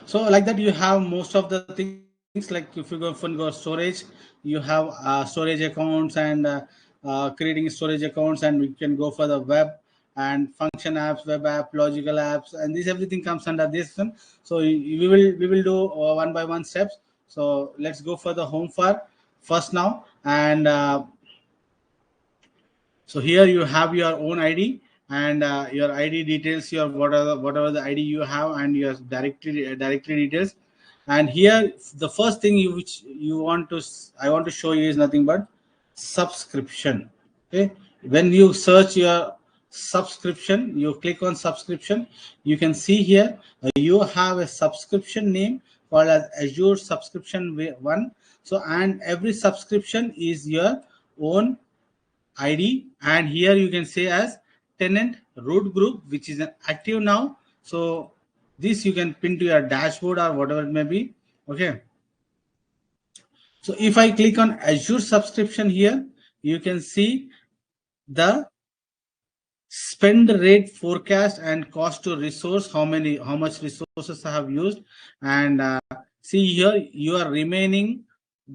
So like that you have most of the things. Like if you go for go storage, you have storage accounts and creating storage accounts, and we can go for the web and function apps, web app, logical apps, and this everything comes under this one. So we will do one by one steps. So let's go for the home for first now. And so here you have your own ID and your ID details, your whatever the ID you have, and your directory details. And here the first thing which you want to I want to show you is nothing but subscription. Okay, when you search your subscription, you click on subscription. You can see here you have a subscription name called as Azure Subscription One. So and every subscription is your own ID, and here you can say as tenant root group which is active now. So this you can pin to your dashboard or whatever it may be. Okay, so if I click on Azure subscription here, you can see the spend rate forecast and cost to resource, how much resources I have used. And see here you are remaining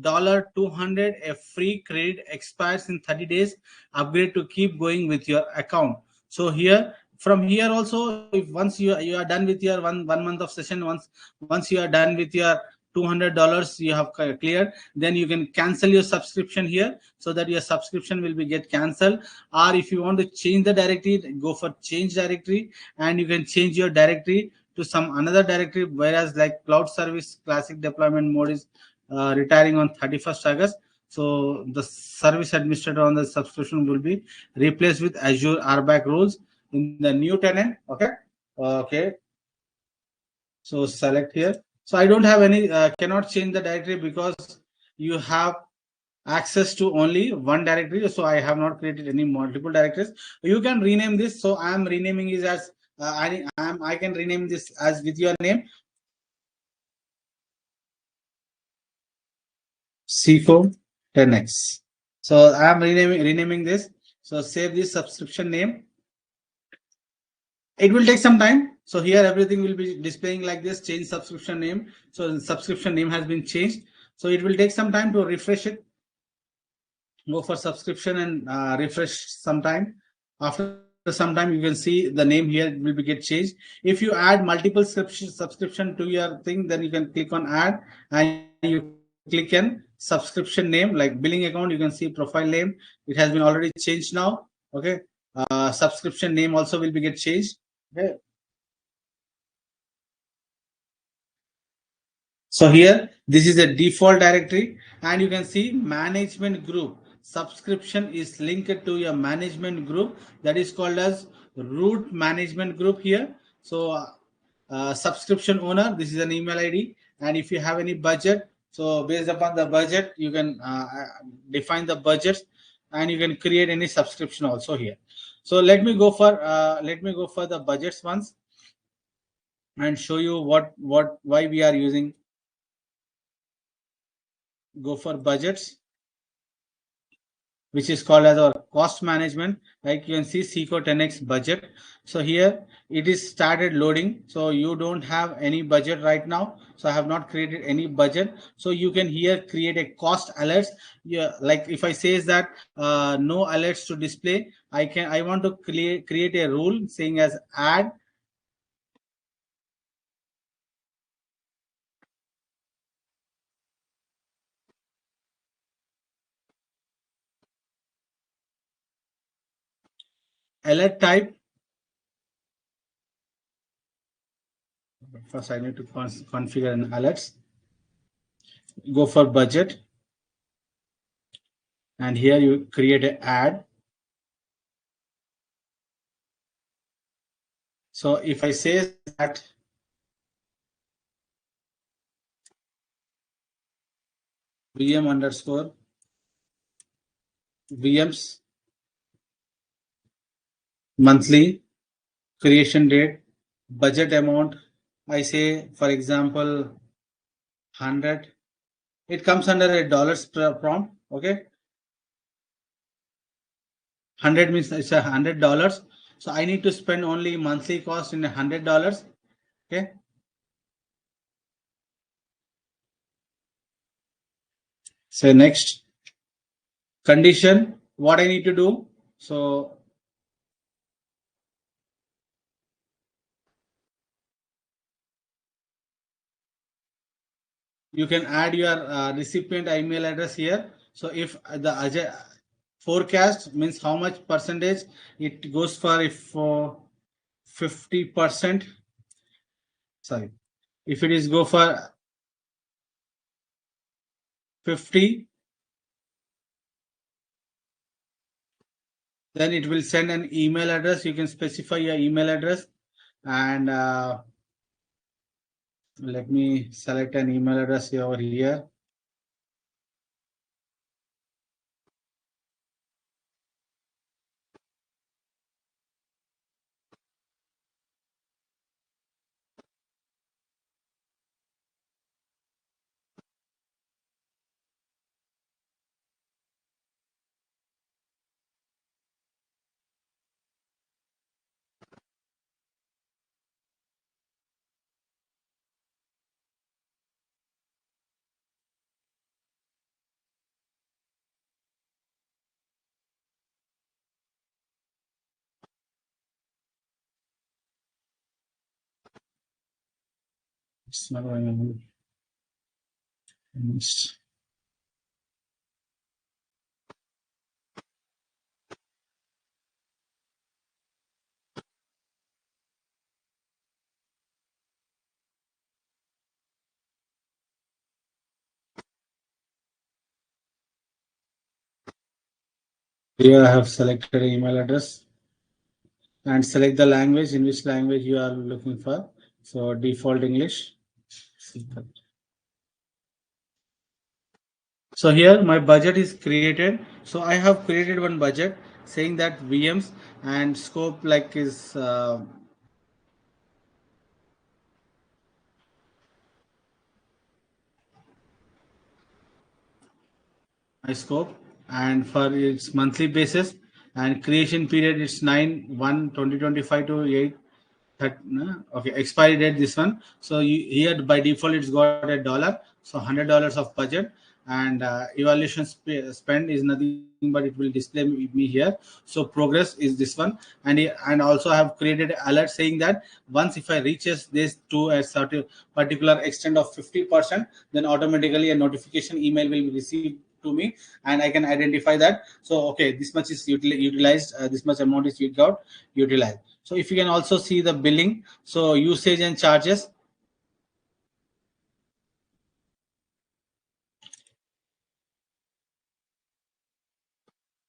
dollar 200, a free credit expires in 30 days, upgrade to keep going with your account. So here, from here also, if once you are done with your one month of session, once you are done with your $200 you have cleared, then you can cancel your subscription here, so that your subscription will be get cancelled. Or if you want to change the directory, go for change directory, and you can change your directory to some another directory, whereas like cloud service classic deployment mode is retiring on 31st August. So the service administrator on the subscription will be replaced with Azure RBAC rules in the new tenant. Okay. Okay. So select here. So I don't have any, cannot change the directory because you have access to only one directory. So I have not created any multiple directories. You can rename this. So I am renaming it as I can rename this as with your name, Seco 10x. So I am renaming this. So save this subscription name. It will take some time. So here everything will be displaying like this. Change subscription name. So the subscription name has been changed. So it will take some time to refresh it. Go for subscription and refresh sometime. After some time, you can see the name here will be get changed. If you add multiple subscription to your thing, then you can click on add and you click in subscription name like billing account. You can see profile name. It has been already changed now. Okay. Subscription name also will be get changed. Okay. So here, this is a default directory and you can see management group. Subscription is linked to your management group that is called as root management group here. So subscription owner, this is an email ID. And if you have any budget, so based upon the budget, you can define the budgets and you can create any subscription also here. So let me go for the budgets once and show you why we are using. Go for budgets, which is called as our cost management. Like you can see Seco 10x budget. So here it is started loading. So you don't have any budget right now. So I have not created any budget. So you can here create a cost alerts. Yeah, like if I say is that no alerts to display, I want to create a rule saying as add alert type. First I need to configure an alerts. Go for budget and here you create an ad. So if I say that VM underscore VMs monthly creation date, budget amount, I say for example 100, it comes under a dollars prompt. Okay, 100 means it's $100. So I need to spend only monthly cost in $100. Okay. So next condition, what I need to do. So you can add your recipient email address here. So if the forecast means how much percentage it goes for, if for 50%, sorry, if it is go for 50, then it will send an email address. You can specify your email address and let me select an email address over here. It's not going to Here I have selected email address and select the language in which language you are looking for. So default English. So here my budget is created. So I have created one budget saying that VMs and scope like is my scope, and for its monthly basis and creation period it's 9/1/2025 to 8 that no? Okay, expiry date this one. So here by default it's got $1, so $100 of budget, and evaluation spend is nothing but it will display me here. So progress is this one, and also I have created alert saying that once if I reaches this to a certain particular extent of 50%, then automatically a notification email will be received to me, and I can identify that. So okay, this much is utilized, this much amount is got utilized. So if you can also see the billing, so usage and charges.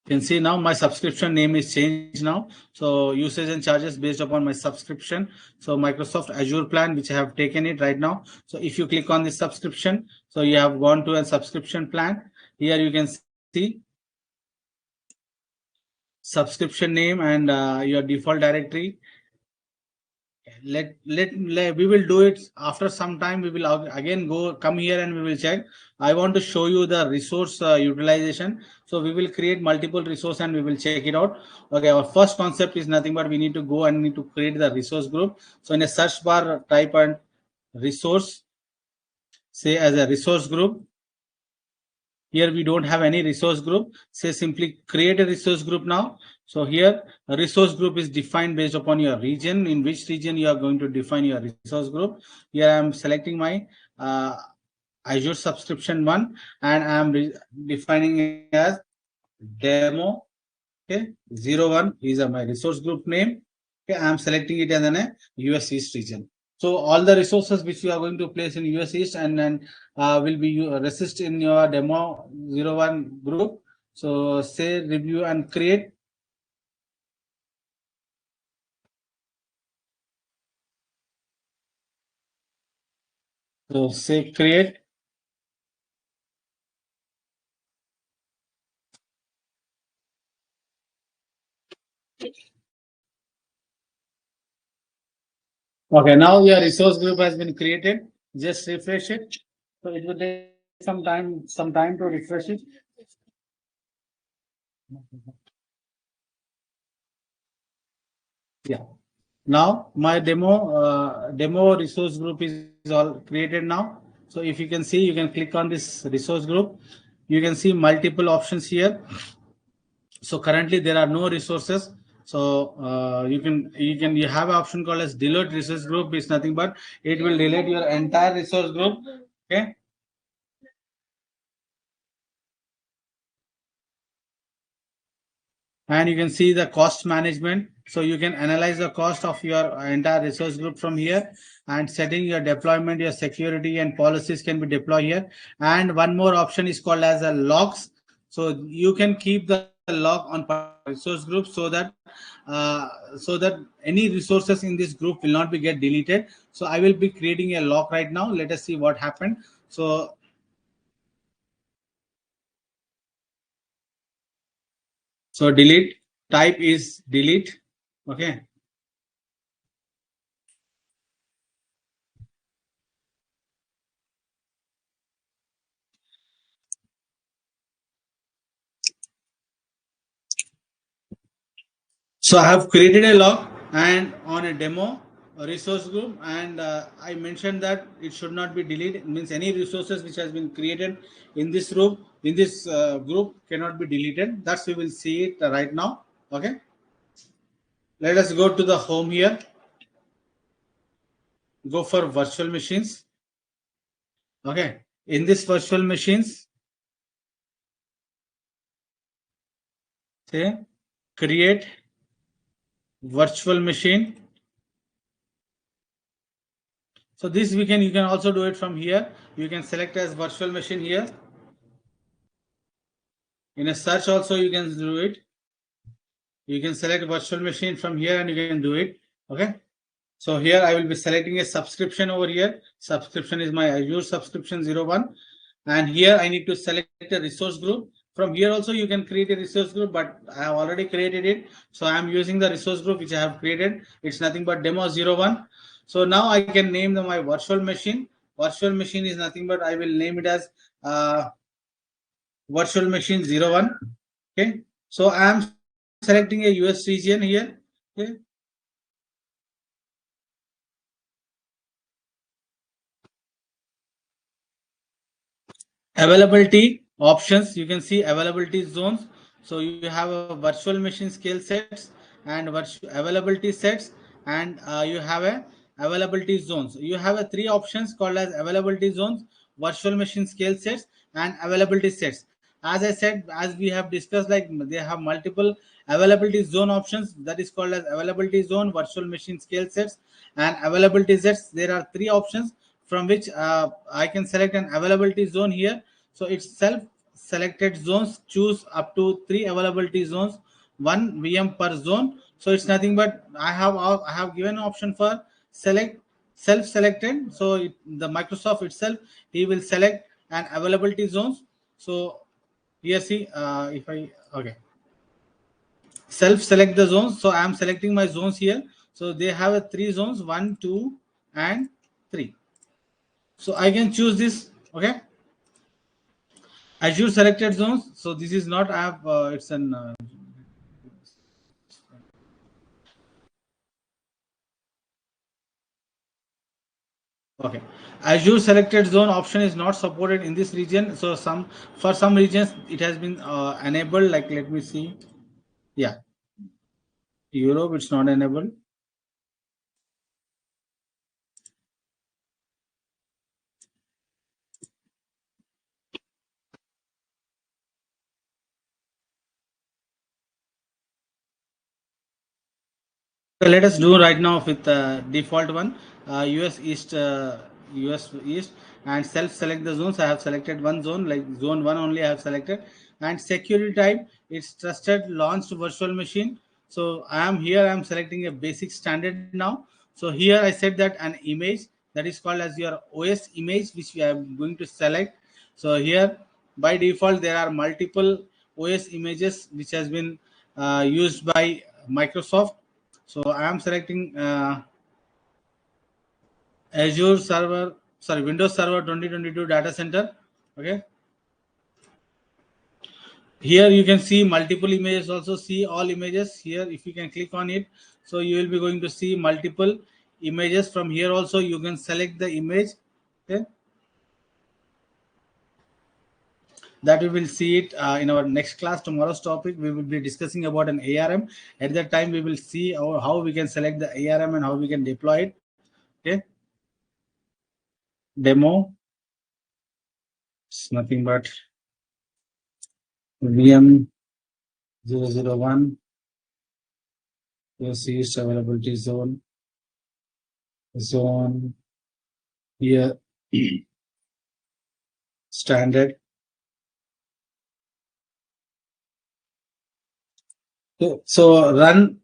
You can see now my subscription name is changed now. So usage and charges based upon my subscription. So Microsoft Azure plan, which I have taken it right now. So if you click on the subscription, so you have gone to a subscription plan. Here you can see subscription name and your default directory. Let we will do it after some time. We will again go come here and we will check. I want to show you the resource utilization. So we will create multiple resource and we will check it out. Okay, our first concept is nothing but we need to go and need to create the resource group. So in a search bar type and resource, say as a resource group. Here we don't have any resource group. Say simply create a resource group now. So here a resource group is defined based upon your region, in which region you are going to define your resource group. Here I am selecting my Azure subscription one, and I am defining it as demo. Okay, 01 is my resource group name. Okay, I am selecting it as an US East region. So all the resources which you are going to place in US East and then will be resist in your demo 01 group. So say review and create. So say create. Okay, now your resource group has been created. Just refresh it. So it will take some time to refresh it. Yeah. Now my demo resource group is all created now. So if you can see, you can click on this resource group. You can see multiple options here. So currently there are no resources. So you have an option called as delete resource group. It's nothing but it will delete your entire resource group. Okay. And you can see the cost management. So you can analyze the cost of your entire resource group from here, and setting your deployment, your security and policies can be deployed here. And one more option is called as a logs. So you can keep the log on resource group so that any resources in this group will not be get deleted. So I will be creating a log right now. Let us see what happened. So delete type is delete. Okay. So I have created a log and on a demo a resource group, and I mentioned that it should not be deleted. It means any resources which has been created in this group group cannot be deleted. That's we will see it right now. Okay. Let us go to the home here. Go for virtual machines. Okay. In this virtual machines, say create virtual machine. So this you can also do it from here. You can select as virtual machine here. In a search also you can do it. You can select virtual machine from here and you can do it. Okay. So here I will be selecting a subscription over here. Subscription is my Azure subscription 01. And here I need to select a resource group. From here also you can create a resource group, but I have already created it. So I am using the resource group which I have created. It's nothing but demo 01. So now I can name my virtual machine. Virtual machine is nothing but I will name it as virtual machine 01. Okay. So I am selecting a US region here. Okay. Availability options, you can see availability zones. So you have a virtual machine scale sets and virtual availability sets, and you have a availability zones. You have a three options called as availability zones, virtual machine scale sets, and availability sets. As I said, as we have discussed, like they have multiple availability zone options, that is called as availability zone, virtual machine scale sets, and availability sets. There are three options from which I can select an availability zone here. So it's self selected zones, choose up to three availability zones, one VM per zone. So it's nothing but I have given an option for select self selected. So the Microsoft itself, he will select an availability zones. So here see, if I okay, self select the zones. So I am selecting my zones here. So they have a three zones, 1, 2, and 3. So I can choose this. Okay, Azure selected zones. So this is not I have it's an okay. Azure selected zone option is not supported in this region. So some for some regions it has been enabled. Like let me see. Yeah, Europe it's not enabled. So let us do right now with default one, US East, US East, and self select the zones. I have selected one zone, like zone one only I have selected, and security type it's trusted launched virtual machine. So I am here. I am selecting a basic standard now. So here I said that an image that is called as your OS image, which we are going to select. So here by default there are multiple OS images which has been used by Microsoft. So I am selecting Azure Server, sorry, Windows Server 2022 Data Center. Okay. Here you can see multiple images. Also see all images here. If you can click on it, so you will be going to see multiple images. From here also you can select the image. Okay. That we will see it in our next class. Tomorrow's topic we will be discussing about an ARM. At that time we will see how we can select the ARM and how we can deploy it. Okay. Demo. It's nothing but VM 001, yes, east availability zone here, standard. So run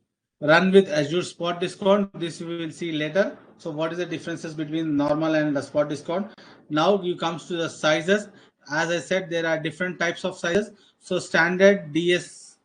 with Azure Spot Discount. This we will see later. So what is the differences between normal and the spot discount? Now you comes to the sizes. As I said, there are different types of sizes. So standard DS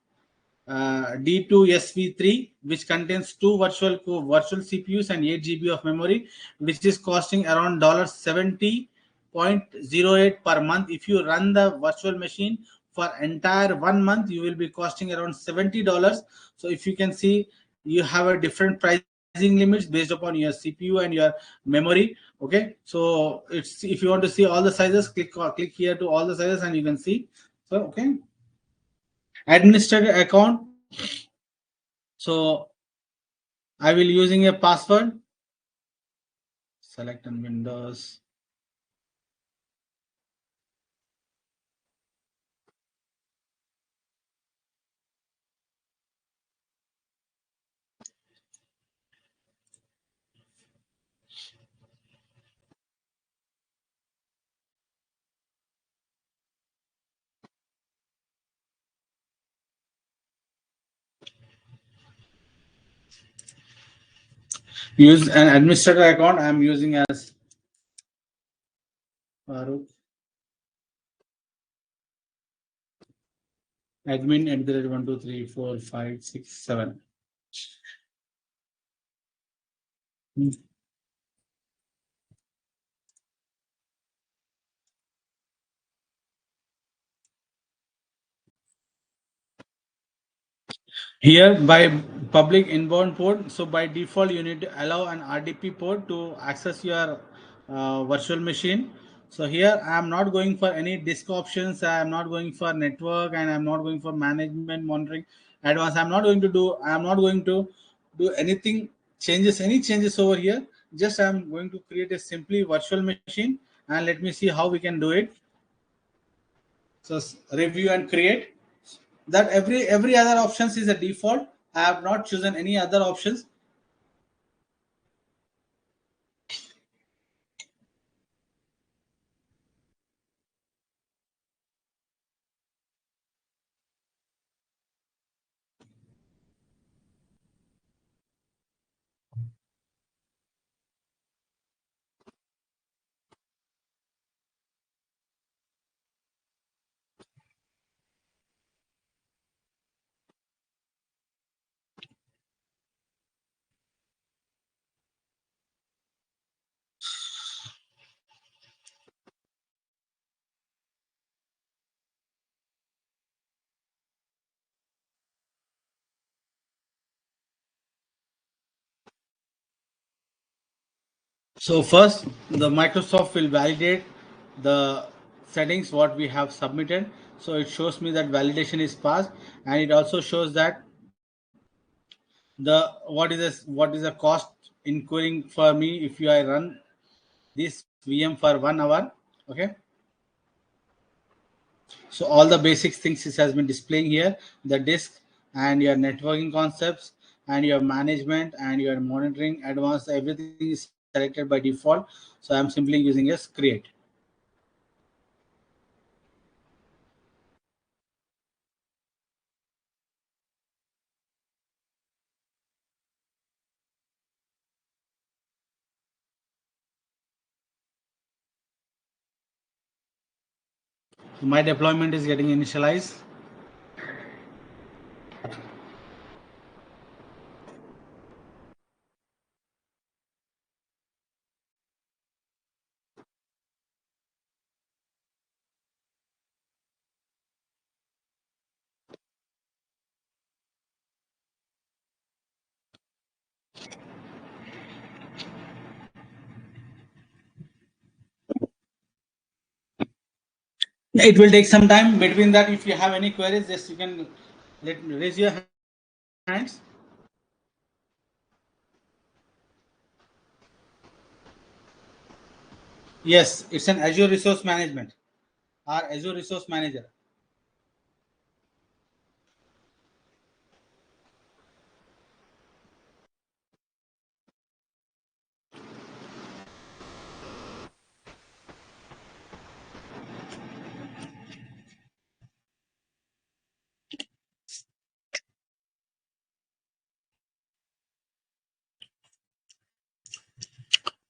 D2SV3, which contains two virtual CPUs and 8 GB of memory, which is costing around $70.08 per month. If you run the virtual machine for entire 1 month, you will be costing around $70. So if you can see, you have a different pricing limits based upon your CPU and your memory. Okay, so it's if you want to see all the sizes, click here to all the sizes and you can see. So okay, administrator account. So I will using a password. Select on Windows. use an administrator account. I'm using as Farooq, admin at the rate 1 2 3 4 5 6 7. Here by public inbound port, so by default you need to allow an RDP port to access your virtual machine. So here I am not going for any disk options, I am not going for network, and I'm not going for management monitoring advanced. I'm not going to do anything changes, any changes over here. Just I'm going to create a simply virtual machine, and let me see how we can do it. So review and create. That every other options is a default. I have not chosen any other options. So first, the Microsoft will validate the settings what we have submitted. So it shows me that validation is passed, and it also shows that the what is the cost incurring for me if I run this VM for 1 hour. Okay. So all the basic things this has been displaying here, the disk and your networking concepts and your management and your monitoring advanced, everything is selected by default. So I'm simply using as create. My deployment is getting initialized. It will take some time. Between that, if you have any queries, just you can raise your hands. Yes, it's an Azure Resource Management or Azure Resource Manager.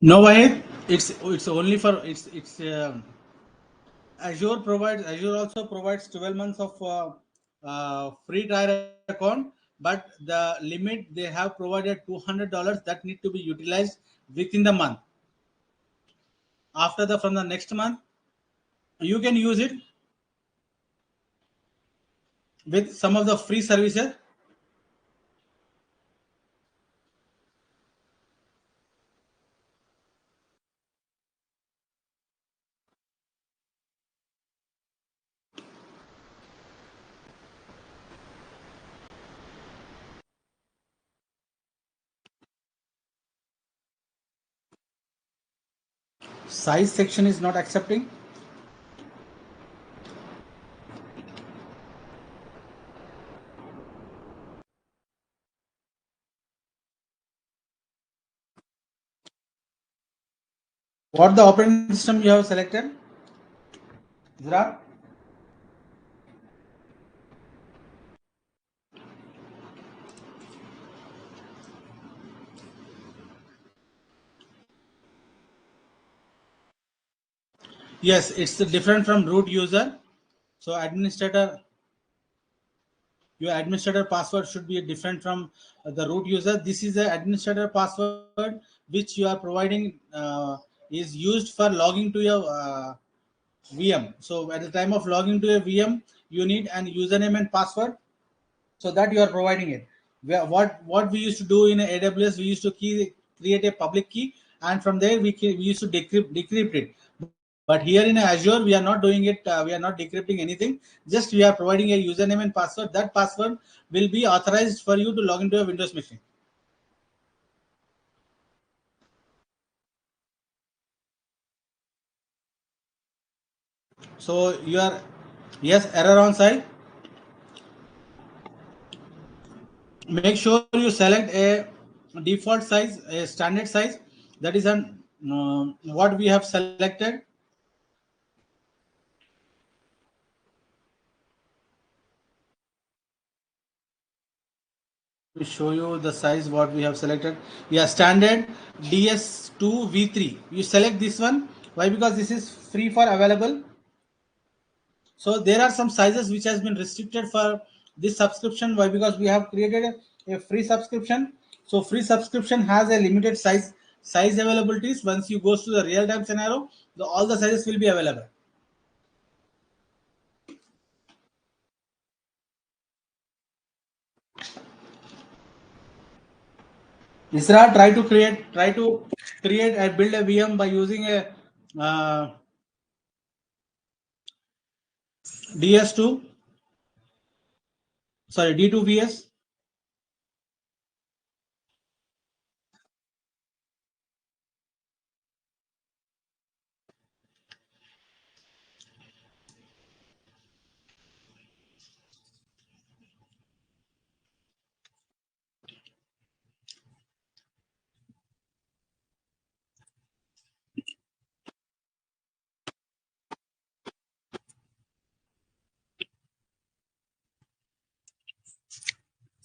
No way. It's only for it's Azure also provides 12 months of free trial account, but the limit they have provided $200 that need to be utilized within the month. After the from the next month, you can use it with some of the free services. Size section is not accepting. What the operating system you have selected? Zira? Yes, it's different from root user. So your administrator password should be different from the root user. This is the administrator password which you are providing, is used for logging to your VM. So at the time of logging to your VM, you need an username and password, so that you are providing it. What we used to do in AWS, we used to create a public key, and from there we used to decrypt it. But here in Azure, we are not doing it. We are not decrypting anything. Just we are providing a username and password. That password will be authorized for you to log into a Windows machine. So you are, yes, error on site. Make sure you select a default size, a standard size. That is an what we have selected. To show you the size what we have selected. Yeah, standard DS2 V3. You select this one. Why? Because this is free for available. So there are some sizes which has been restricted for this subscription. Why? Because we have created a free subscription. So free subscription has a limited size availabilities. Once you go to the real time scenario, all the sizes will be available. Isra, try to create and build a VM by using a DS2, sorry, D2VS.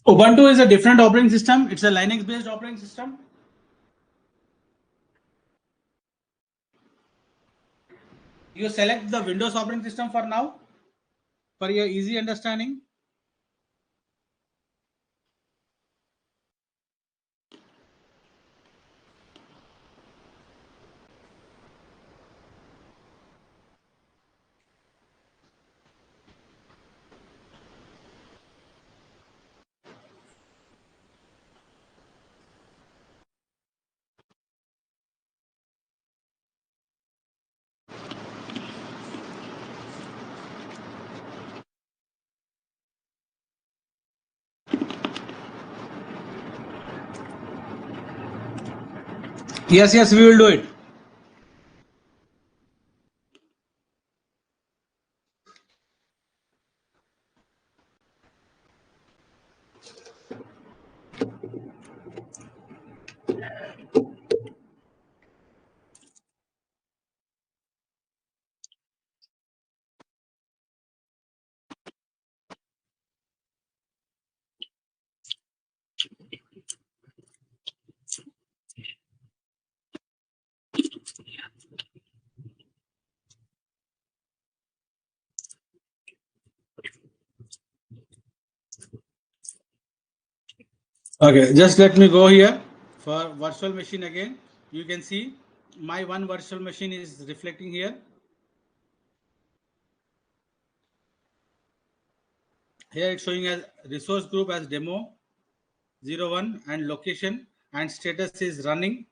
Ubuntu is a different operating system. It's a Linux based operating system. You select the Windows operating system for now for your easy understanding. Yes, yes, we will do it. Okay, just let me go here for virtual machine again. You can see my one virtual machine is reflecting here. Here it's showing as resource group as demo 01 and location and status is running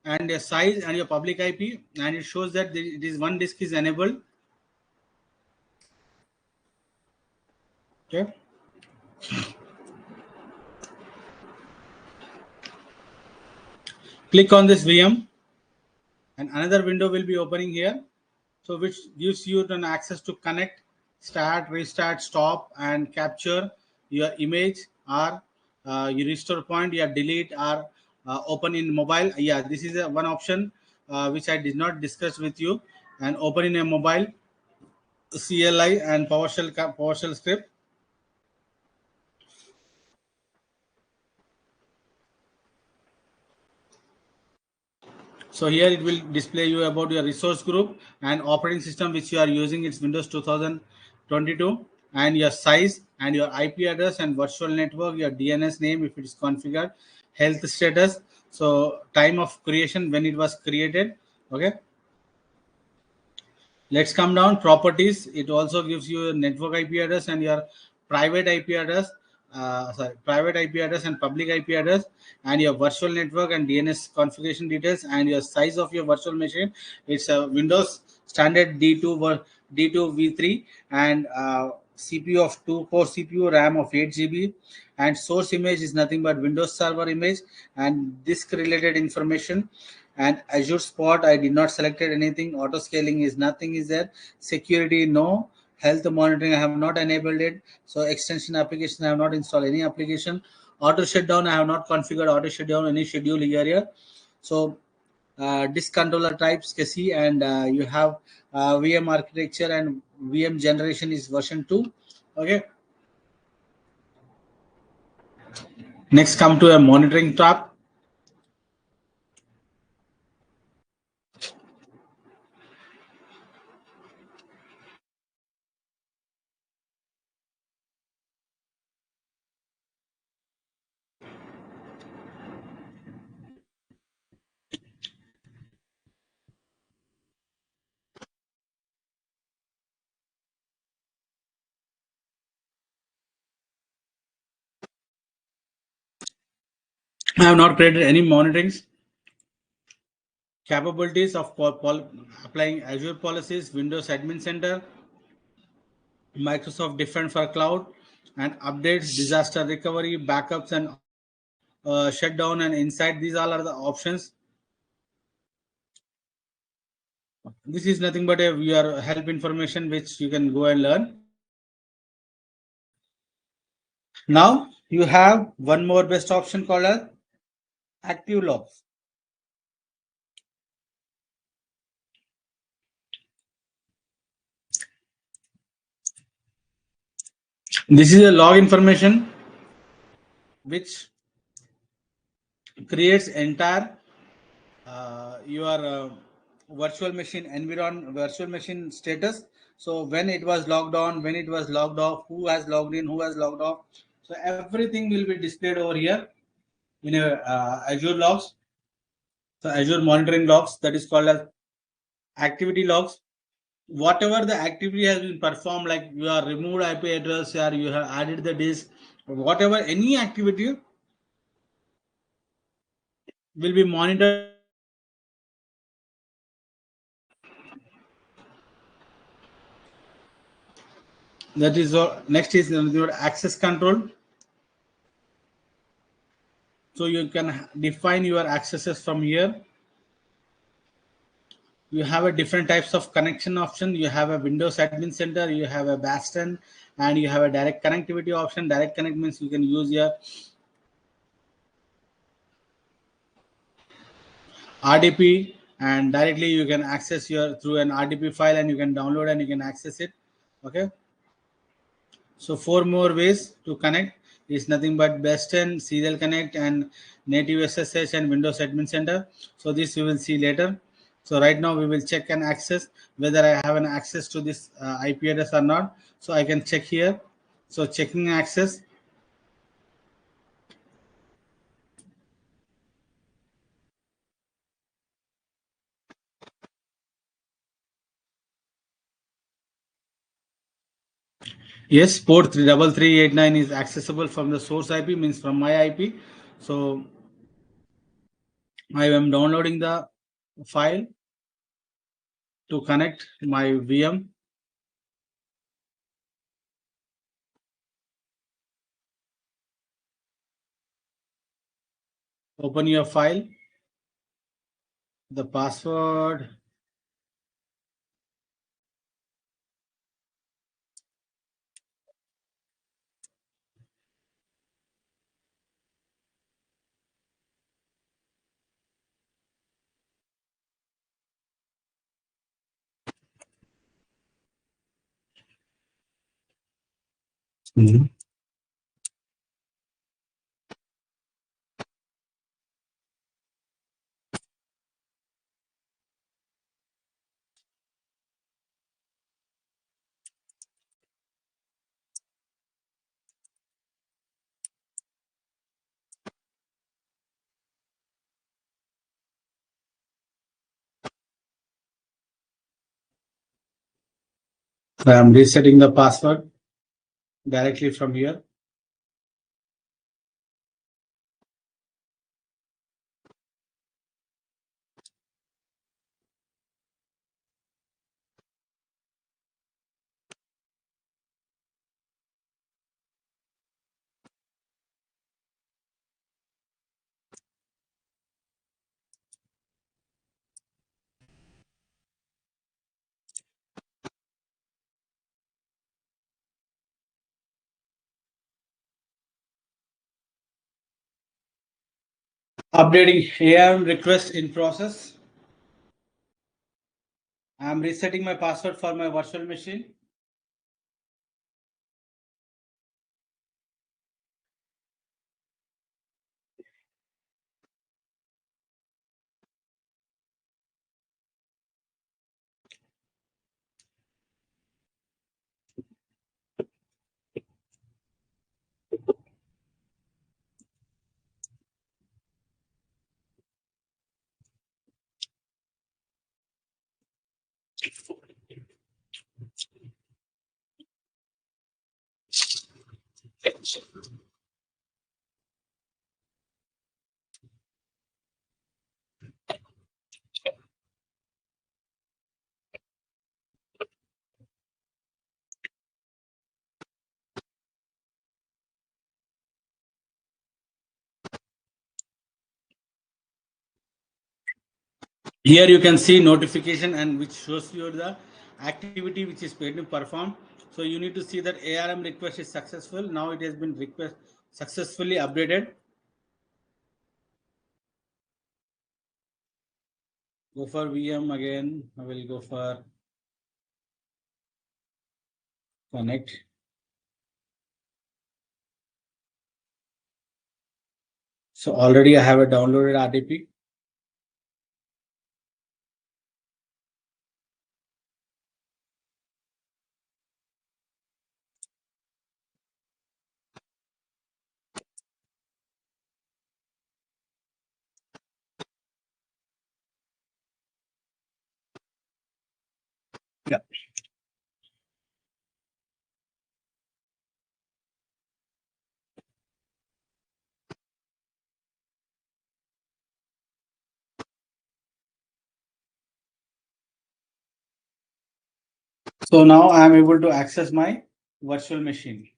and your size and your public IP, and it shows that it is one disk is enabled. Okay. Click on this VM and another window will be opening here. So which gives you an access to connect, start, restart, stop, and capture your image, or you restore point, you delete, or open in mobile. Yeah, this is one option which I did not discuss with you. And open in a mobile, CLI and PowerShell script. So here it will display you about your resource group and operating system which you are using. It's Windows 2022, and your size and your IP address and virtual network, your DNS name if it is configured, health status. So time of creation, when it was created. Okay. Let's come down properties. It also gives you a network IP address and your private IP address. Private IP address and public IP address, and your virtual network and DNS configuration details, and your size of your virtual machine. It's a Windows standard D2 V3, and CPU of 2 core CPU, RAM of 8 GB, and source image is nothing but Windows Server image and disk related information. And Azure Spot, I did not selected anything. Auto scaling is nothing is there. Security, no. Health monitoring, I have not enabled it. So extension application, I have not installed any application. Auto shutdown, I have not configured auto shutdown any schedule here. So disk controller types CASI, and you have VM architecture and VM generation is version 2. Okay. Next, come to a monitoring tab. I have not created any monitorings. Capabilities of applying Azure policies, Windows Admin Center, Microsoft Defend for Cloud, and updates, disaster recovery, backups, and shutdown and insight. These all are the options. This is nothing but your help information which you can go and learn. Now you have one more best option called as active logs. This is a log information which creates entire your virtual machine status. So when it was logged on, when it was logged off, who has logged in, who has logged off. So everything will be displayed over here in a Azure logs. So Azure monitoring logs, that is called as activity logs. Whatever the activity has been performed, like you are removed IP address or you have added the disk, whatever any activity will be monitored. That is next is your access control. So you can define your accesses from here. You have a different types of connection option. You have a Windows Admin Center, you have a Bastion, and you have a direct connectivity option. Direct connect means you can use your RDP, and directly you can access your through an RDP file, and you can download and you can access it. Okay. So four more ways to connect is nothing but Bastion, Serial Connect, and Native SSH and Windows Admin Center. So this we will see later. So right now we will check and access whether I have an access to this IP address or not. So I can check here. So checking access. Yes, port 33389 is accessible from the source IP, means from my IP. So I am downloading the file to connect my VM. Open your file, the password. Mhm. I am resetting the password directly from here. Updating ARM request in process. I am resetting my password for my virtual machine. Here you can see notification and which shows you the activity which is going to perform. So you need to see that ARM request is successful. Now it has been request successfully updated. Go for VM again. I will go for connect. So already I have a downloaded RDP. Yeah. So now I am able to access my virtual machine.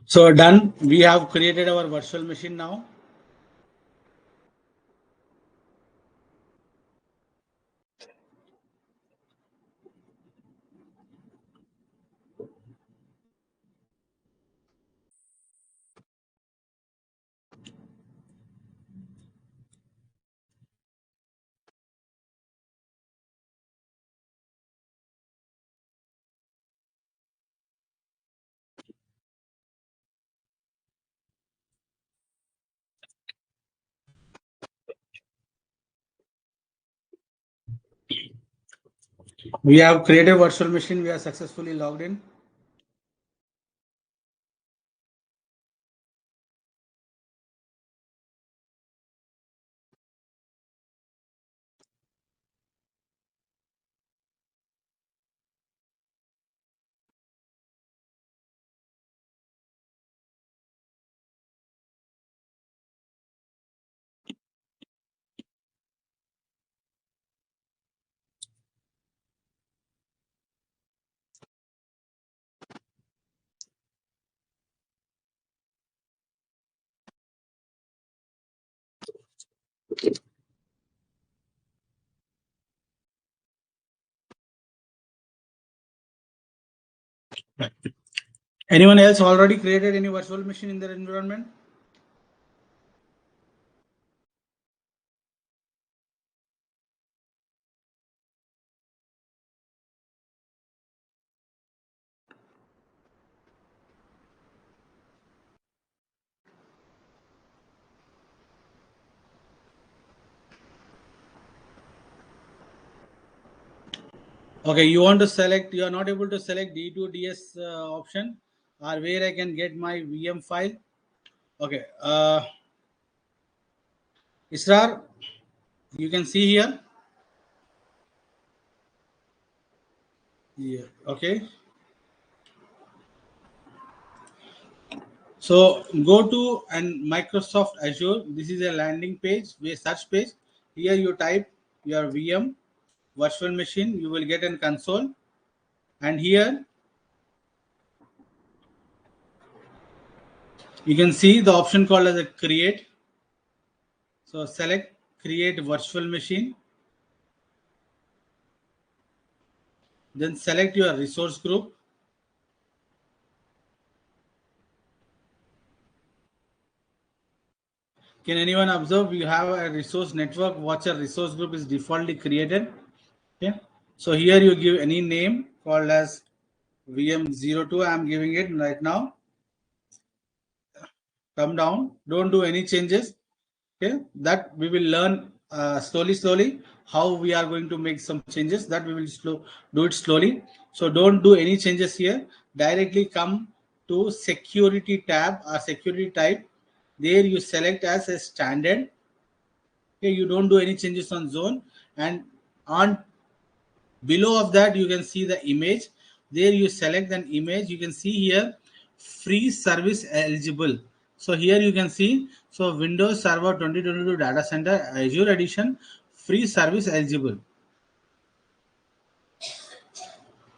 So done. We have created our virtual machine now. We have created virtual machine. We are successfully logged in. Anyone else already created any virtual machine in their environment? Okay, you want to select, you are not able to select D2DS option, or where I can get my VM file. Okay, Israr, you can see here. Yeah, okay. So go to and Microsoft Azure. This is a landing page, a search page. Here you type your VM virtual machine. You will get a console, and here you can see the option called as a create. So select create virtual machine. Then select your resource group. Can anyone observe you have a resource network? Watch a resource group is defaultly created. Okay. So here you give any name called as VM02. I am giving it right now. Come down. Don't do any changes. Okay. That we will learn slowly how we are going to make some changes. That we will do it slowly. So don't do any changes here. Directly come to security tab or security type. There you select as a standard. Okay, you don't do any changes on zone, and on below of that you can see the image. There you select an image. You can see here free service eligible. So here you can see, so Windows Server 2022 data center Azure edition free service eligible.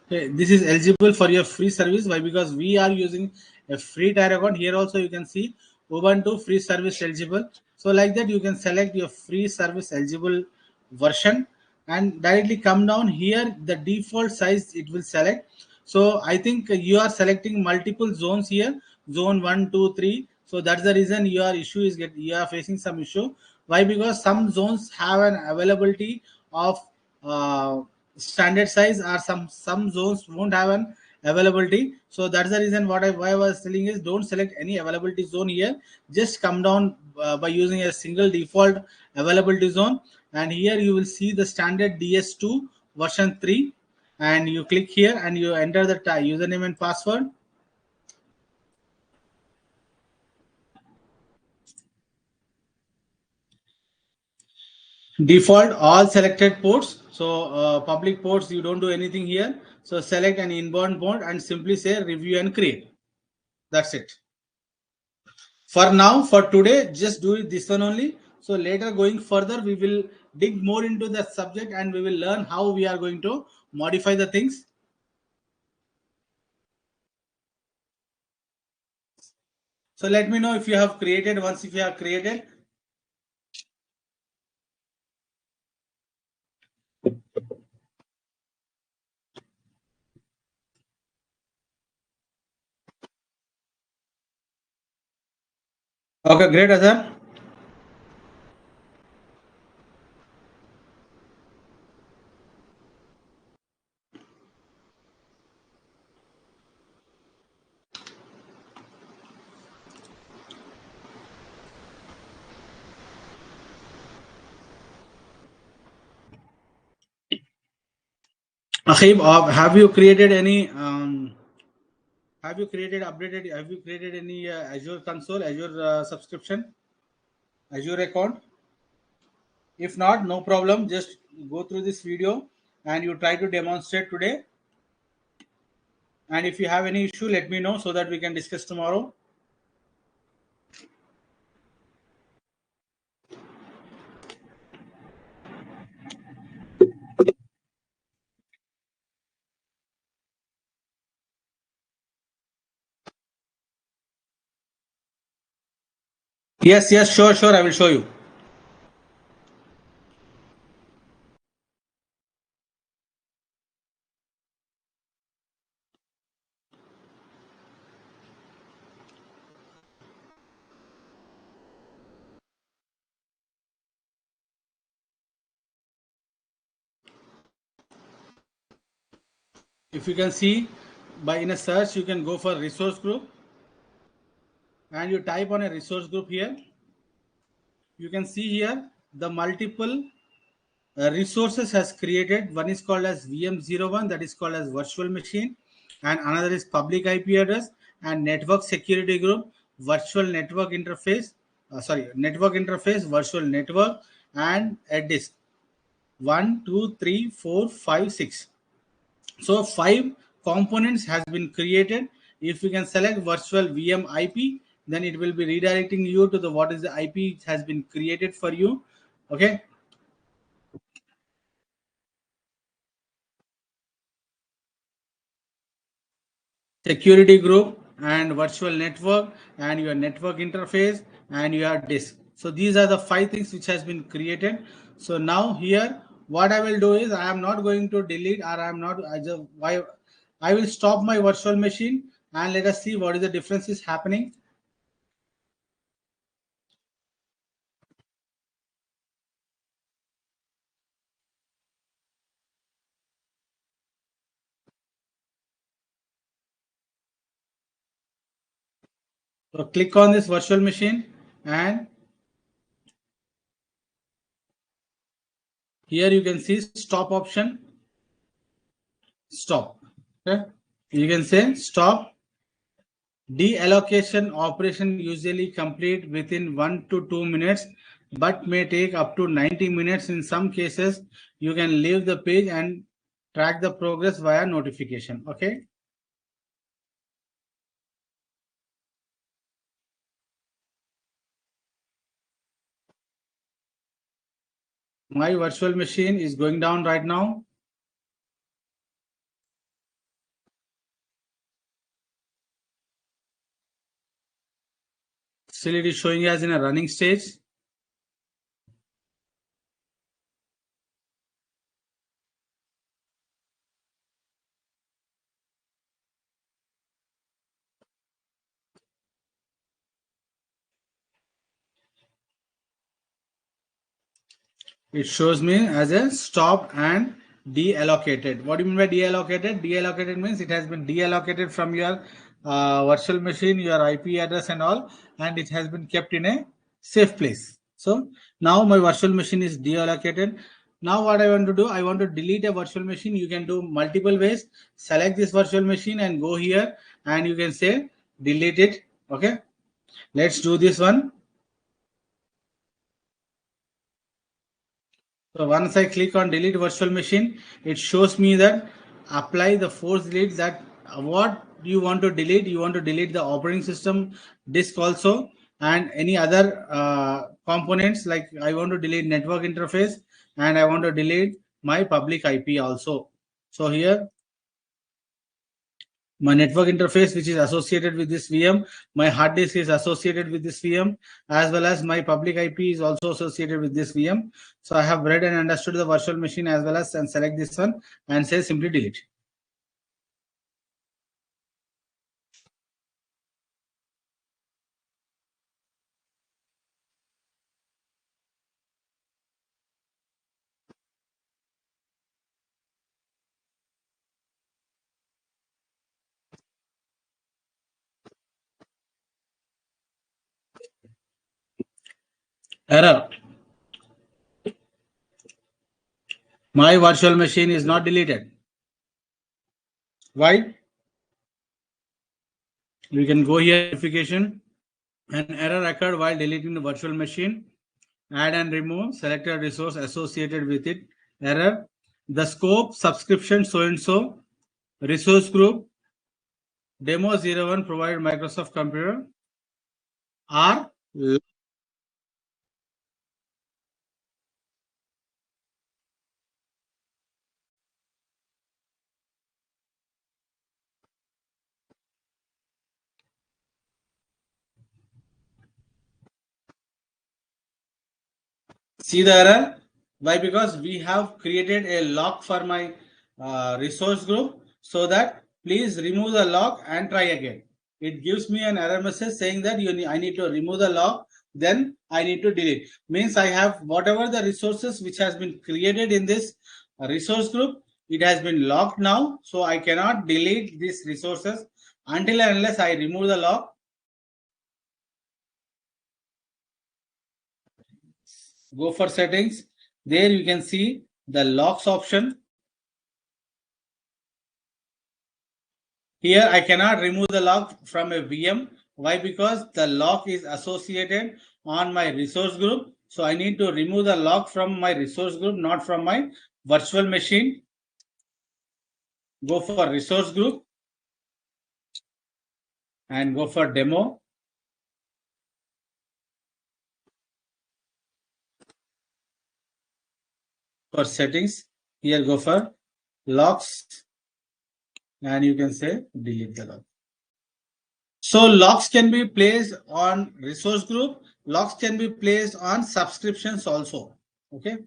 Okay, this is eligible for your free service. Why? Because we are using a free tier account. Here also you can see Ubuntu free service eligible. So like that you can select your free service eligible version and directly come down here. The default size it will select. So I think you are selecting multiple zones here, zone 1, 2, 3. So that's the reason your issue is you are facing some issue. Why? Because some zones have an availability of uh, standard size, or some zones won't have an availability. So that's the reason why I was telling is don't select any availability zone here. Just come down by using a single default availability zone, and here you will see the standard DS2 version 3, and you click here and you enter the username and password. Default all selected ports. So public ports you don't do anything here. So select an inbound port and simply say review and create. That's it. For now, for today, just do it this one only. So later going further, we will dig more into the subject and we will learn how we are going to modify the things. So let me know if you have created. Once if you have created. Okay, great, Azhar. Ahib, have you created any have you created updated have you created any Azure console, Azure subscription, Azure account? If not, no problem. Just go through this video and you try to demonstrate today. And if you have any issue, let me know so that we can discuss tomorrow. Yes, yes, sure, sure. I will show you. If you can see by in a search, you can go for resource group and you type on a resource group here. You can see here the multiple resources has created. One is called as VM01, that is called as virtual machine, and another is public IP address and network security group, virtual network interface, network interface, virtual network, and a disk. 1, 2, 3, 4, 5, 6. So 5 components has been created. If you can select virtual VM IP, then it will be redirecting you to the what is the IP has been created for you. Okay. Security group and virtual network and your network interface and your disk. So these are the 5 things which has been created. So now here what I will do is I am not going to delete, or I am not I just why I will stop my virtual machine and let us see what is the difference is happening. So click on this virtual machine and here you can see stop option. Stop. Okay. You can say stop. Deallocation operation usually complete within 1 to 2 minutes, but may take up to 90 minutes. In some cases, you can leave the page and track the progress via notification. Okay. My virtual machine is going down right now. Still it is showing as in a running stage. It shows me as a stop and deallocated. What do you mean by deallocated? Deallocated means it has been deallocated from your virtual machine, your IP address and all, and it has been kept in a safe place. So now my virtual machine is deallocated. Now what I want to do, I want to delete a virtual machine. You can do multiple ways. Select this virtual machine and go here and you can say delete it. Okay. Let's do this one. So once I click on delete virtual machine, it shows me that apply the force delete, that what you want to delete. You want to delete the operating system disk also and any other components, like I want to delete network interface and I want to delete my public IP also. So here my network interface which is associated with this VM, my hard disk is associated with this VM, as well as my public IP is also associated with this VM. So I have read and understood the virtual machine as well as, and select this one and say simply delete. Error. My virtual machine is not deleted. Why? We can go here, notification. An error occurred while deleting the virtual machine. Add and remove selected resource associated with it. Error. The scope, subscription, so and so. Resource group, demo 01 provided Microsoft computer are. See the error? Why? Because we have created a lock for my resource group, so that please remove the lock and try again. It gives me an error message saying that I need to remove the lock, then I need to delete. Means I have whatever the resources which has been created in this resource group, it has been locked now, so I cannot delete these resources until and unless I remove the lock. Go for settings. There you can see the locks option. Here I cannot remove the lock from a VM. Why? Because the lock is associated on my resource group. So I need to remove the lock from my resource group, not from my virtual machine. Go for resource group and go for demo. For settings, here go for locks and you can say delete the lock. So locks can be placed on resource group. Locks can be placed on subscriptions also. Okay.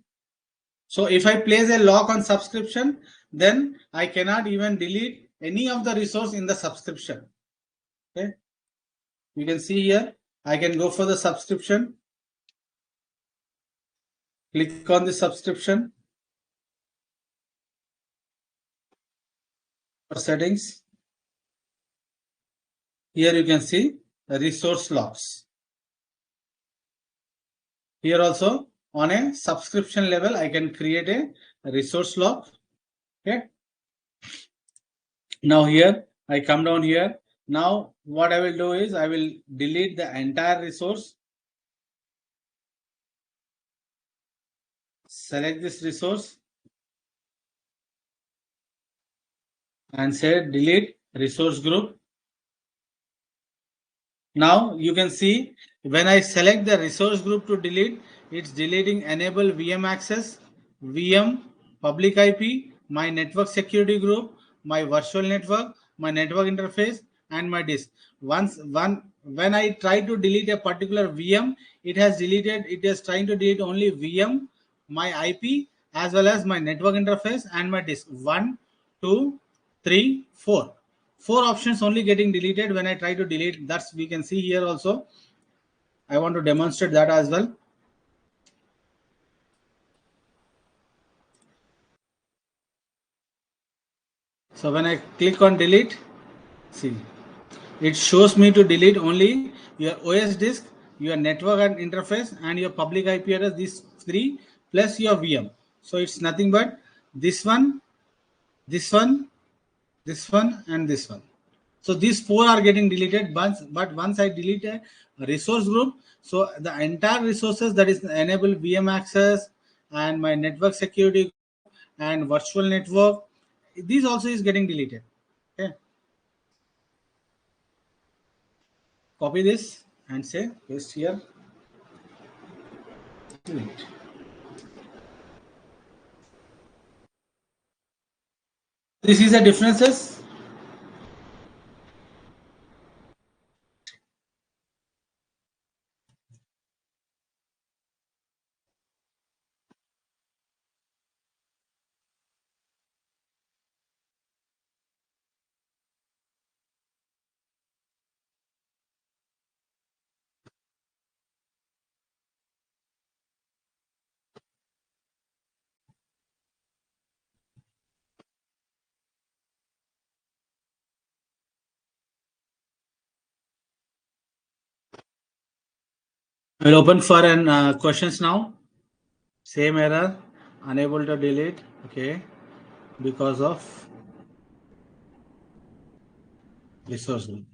So if I place a lock on subscription, then I cannot even delete any of the resource in the subscription. Okay. You can see here, I can go for the subscription. Click on the subscription. For settings. Here you can see resource locks. Here also on a subscription level, I can create a resource lock. Okay. Now here I come down here. Now what I will do is I will delete the entire resource. Select this resource and say delete resource group. Now you can see when I select the resource group to delete, it's deleting enable VM access, VM, public IP, my network security group, my virtual network, my network interface, and my disk. When I try to delete a particular VM, it is trying to delete only VM, my IP, as well as my network interface and my disk. 1, 2, 3, 4. Four options only getting deleted when I try to delete. That's we can see here also. I want to demonstrate that as well. So when I click on delete, see, it shows me to delete only your OS disk, your network and interface, and your public IP address, these three, plus your VM. So it's nothing but this one, this one, this one, and this one. So these four are getting deleted, but once I delete a resource group, so the entire resources, that is enable VM access and my network security and virtual network, these also is getting deleted. Okay. Copy this and say paste here. Delete. This is the differences. We'll open for an questions now. Same error, unable to delete. Okay, because of resource group.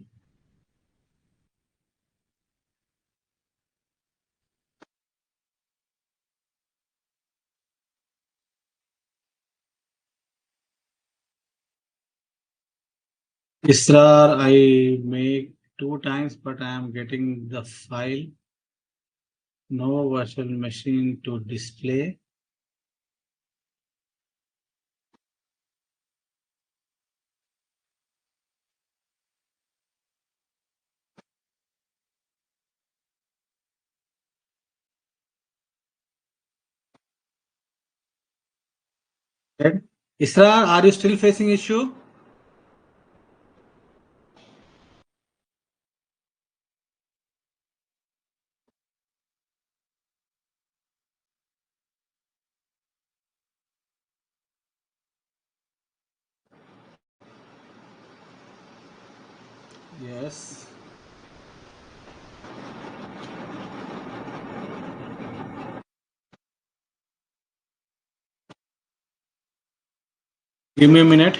Israr, I make 2 times, but I am getting the file. No virtual machine to display. Right. Israr, are you still facing issue? Yes. Give me a minute.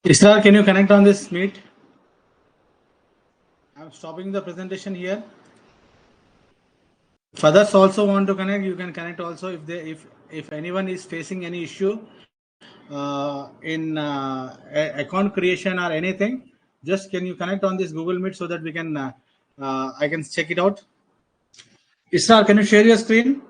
Israr, can you connect on this meet? I'm stopping the presentation here. If others also want to connect, you can connect also. If anyone is facing any issue in account creation or anything, just can you connect on this Google Meet so that we can I can check it out. Israr, can you share your screen?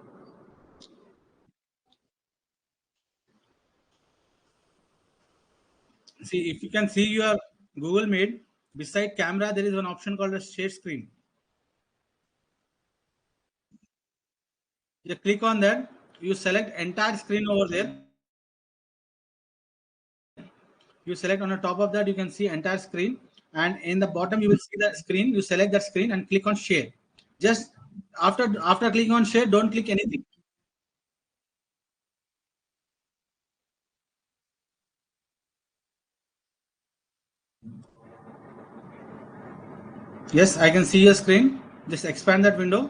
See, if you can see your Google Meet, beside camera, there is one option called a share screen. You click on that, you select entire screen over there. You select on the top of that, you can see entire screen. And in the bottom, you will see the screen. You select that screen and click on share. Just after clicking on share, don't click anything. Yes, I can see your screen. Just expand that window.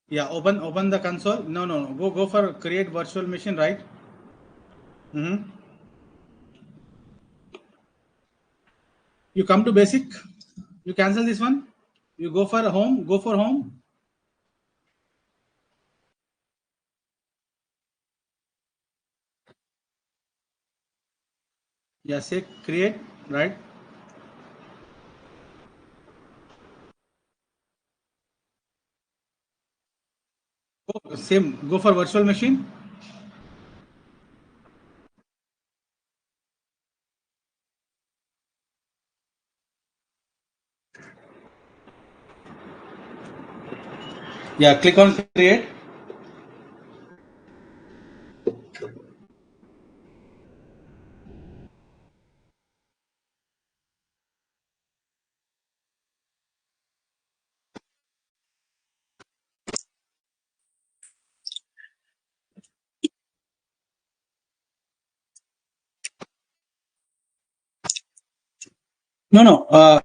Yeah, open the console. No. Go for create virtual machine, right? Mm-hmm. You come to basic. You cancel this one. You go for home. Go for home. Yeah, say create, right? Same. Go for virtual machine. Yeah, click on create. No.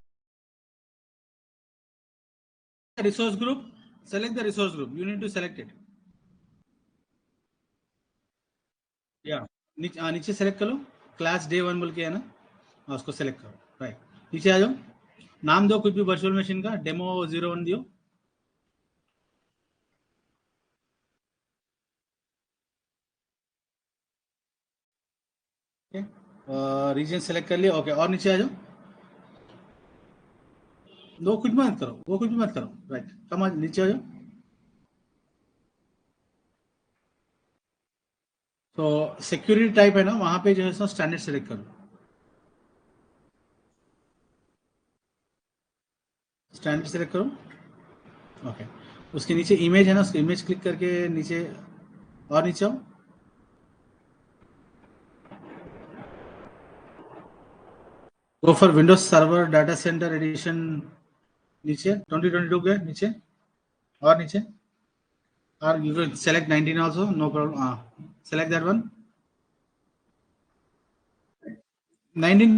Resource group. Select the resource group. You need to select it. या नीचे select कर लो class day one बोल के है ना उसको select करो right नीचे आ जाओ नाम दो कुछ भी वर्चुअल मशीन का डेमो 01 दियो रीजन सेलेक्ट कर लिया, ओके, और नीचे आ जाओ। वो कुछ मत करो, वो कुछ मत करो, राइट, कम नीचे आ जाओ। तो सिक्योरिटी टाइप है ना, वहां पे जो है सो स्टैंडर्ड सेलेक्ट करो। स्टैंडर्ड सेलेक्ट करो, ओके। उसके नीचे इमेज है ना, उसको इमेज क्लिक करके नीचे, और नीचे आओ। Go for Windows server data center edition, नीचे 2022 के नीचे, और नीचे, or you can select 19 also, no problem. Select that one. 19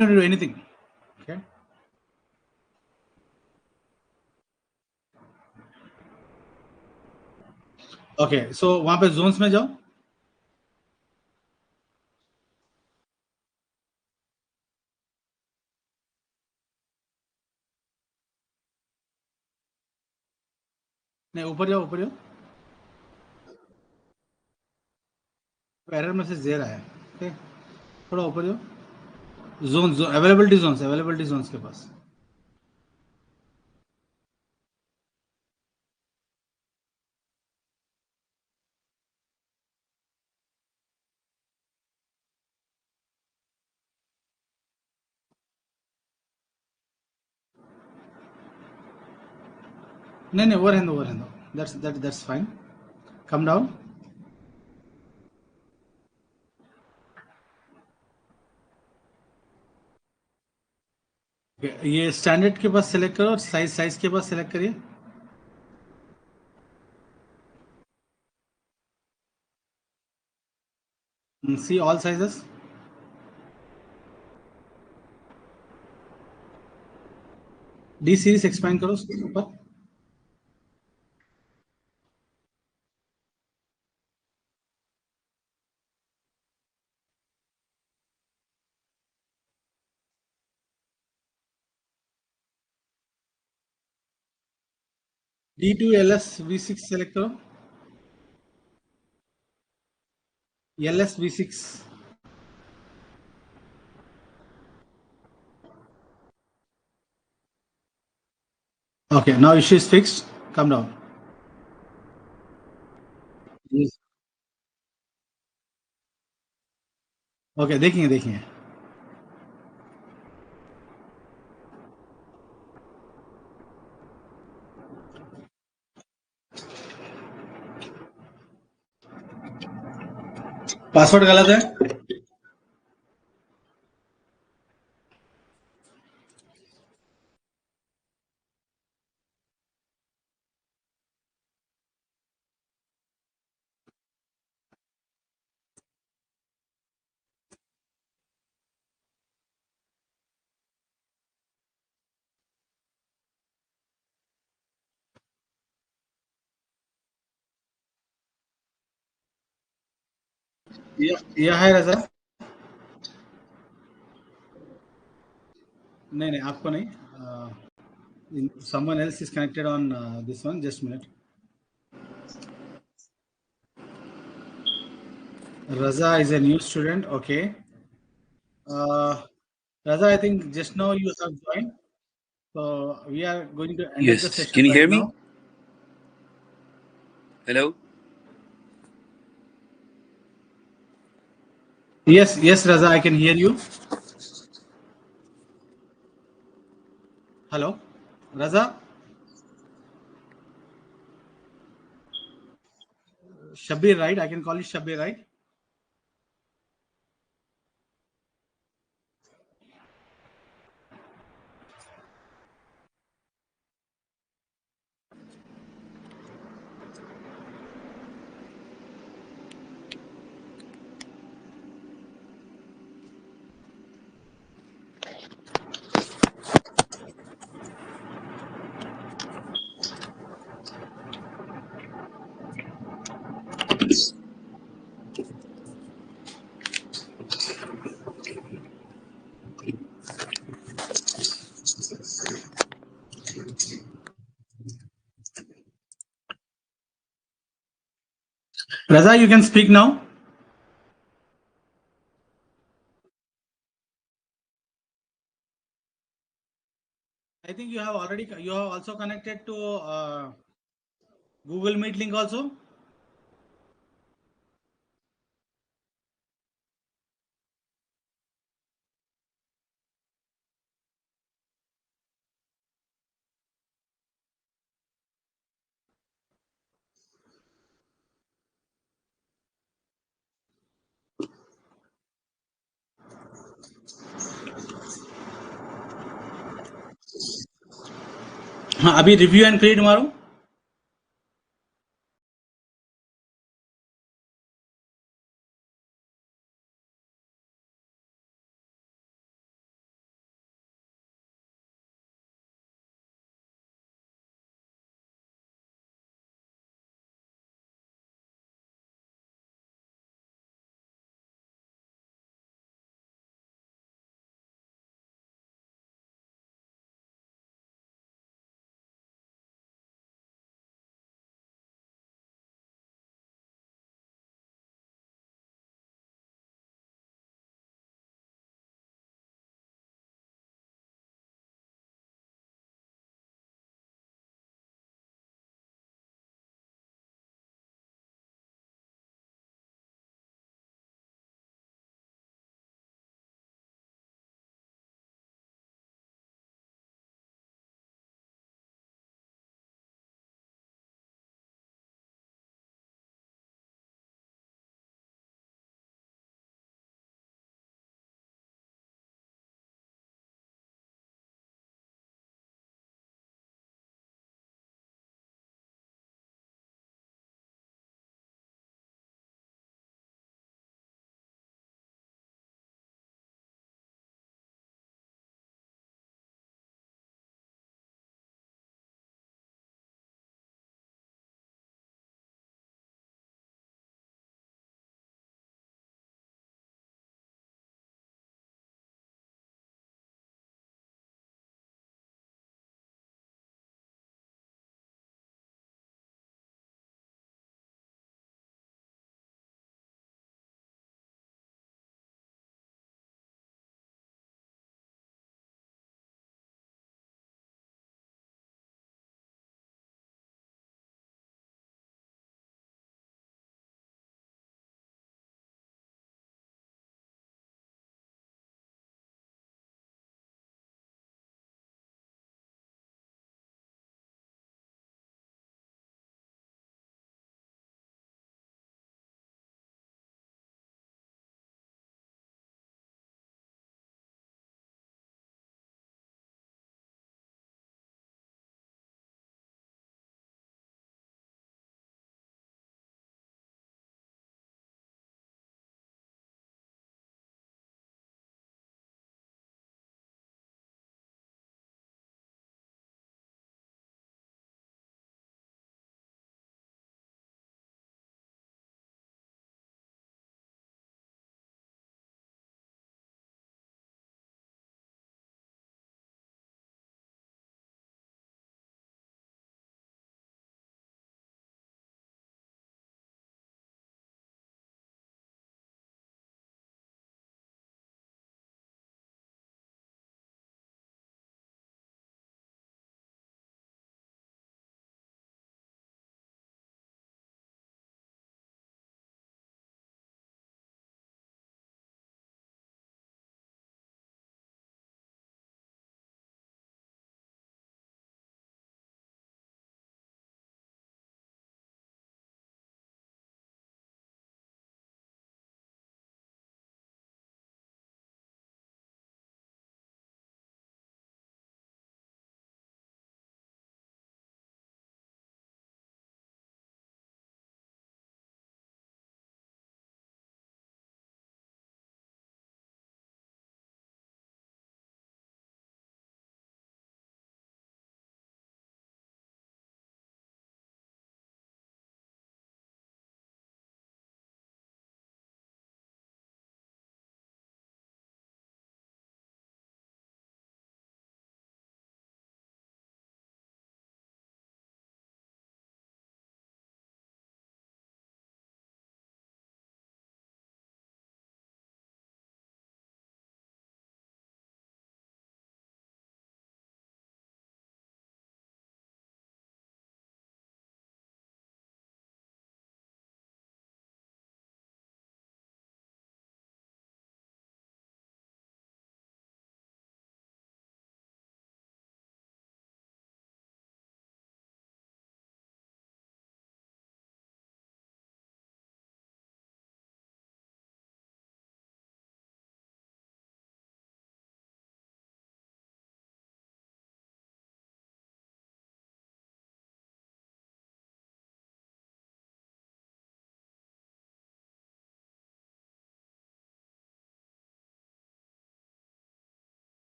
don't do anything. Okay. Okay. So वहाँ पे zones में जाओ। नहीं, ऊपर जाओ, ऊपर जाओ। एरर मैसेज दे रहा है। ओके, थोड़ा ऊपर जाओ। जोन, अवेलेबिलिटी जोन्स के पास। नहीं नहीं, ओवर हैंड दो, दैट्स फाइन। Come down. ये स्टैंडर्ड के पास सेलेक्ट करो, साइज के पास सेलेक्ट करिए। See all sizes. D series expand करो उसके ऊपर। D2 LS V6 सेलेक्ट करो। LS V6। Okay, now issue is fixed. Come down. Yes. Okay, देखेंगे देखेंगे। पासवर्ड गलत है। यह है रजा। नहीं नहीं, आपको नहीं। Someone else is connected on this one. Just a minute. Raza is a new student. Okay. Uh, Raza, I think just now you have joined. So we are going to end the Yes. session Can you right hear me? now. Hello? Yes, yes, Raza, I can hear you. Hello, Raza, Shabir, right? I can call you Shabir, right? Raza, you can speak now. I think you have also connected to Google Meet link also. हाँ, अभी review and create मारो.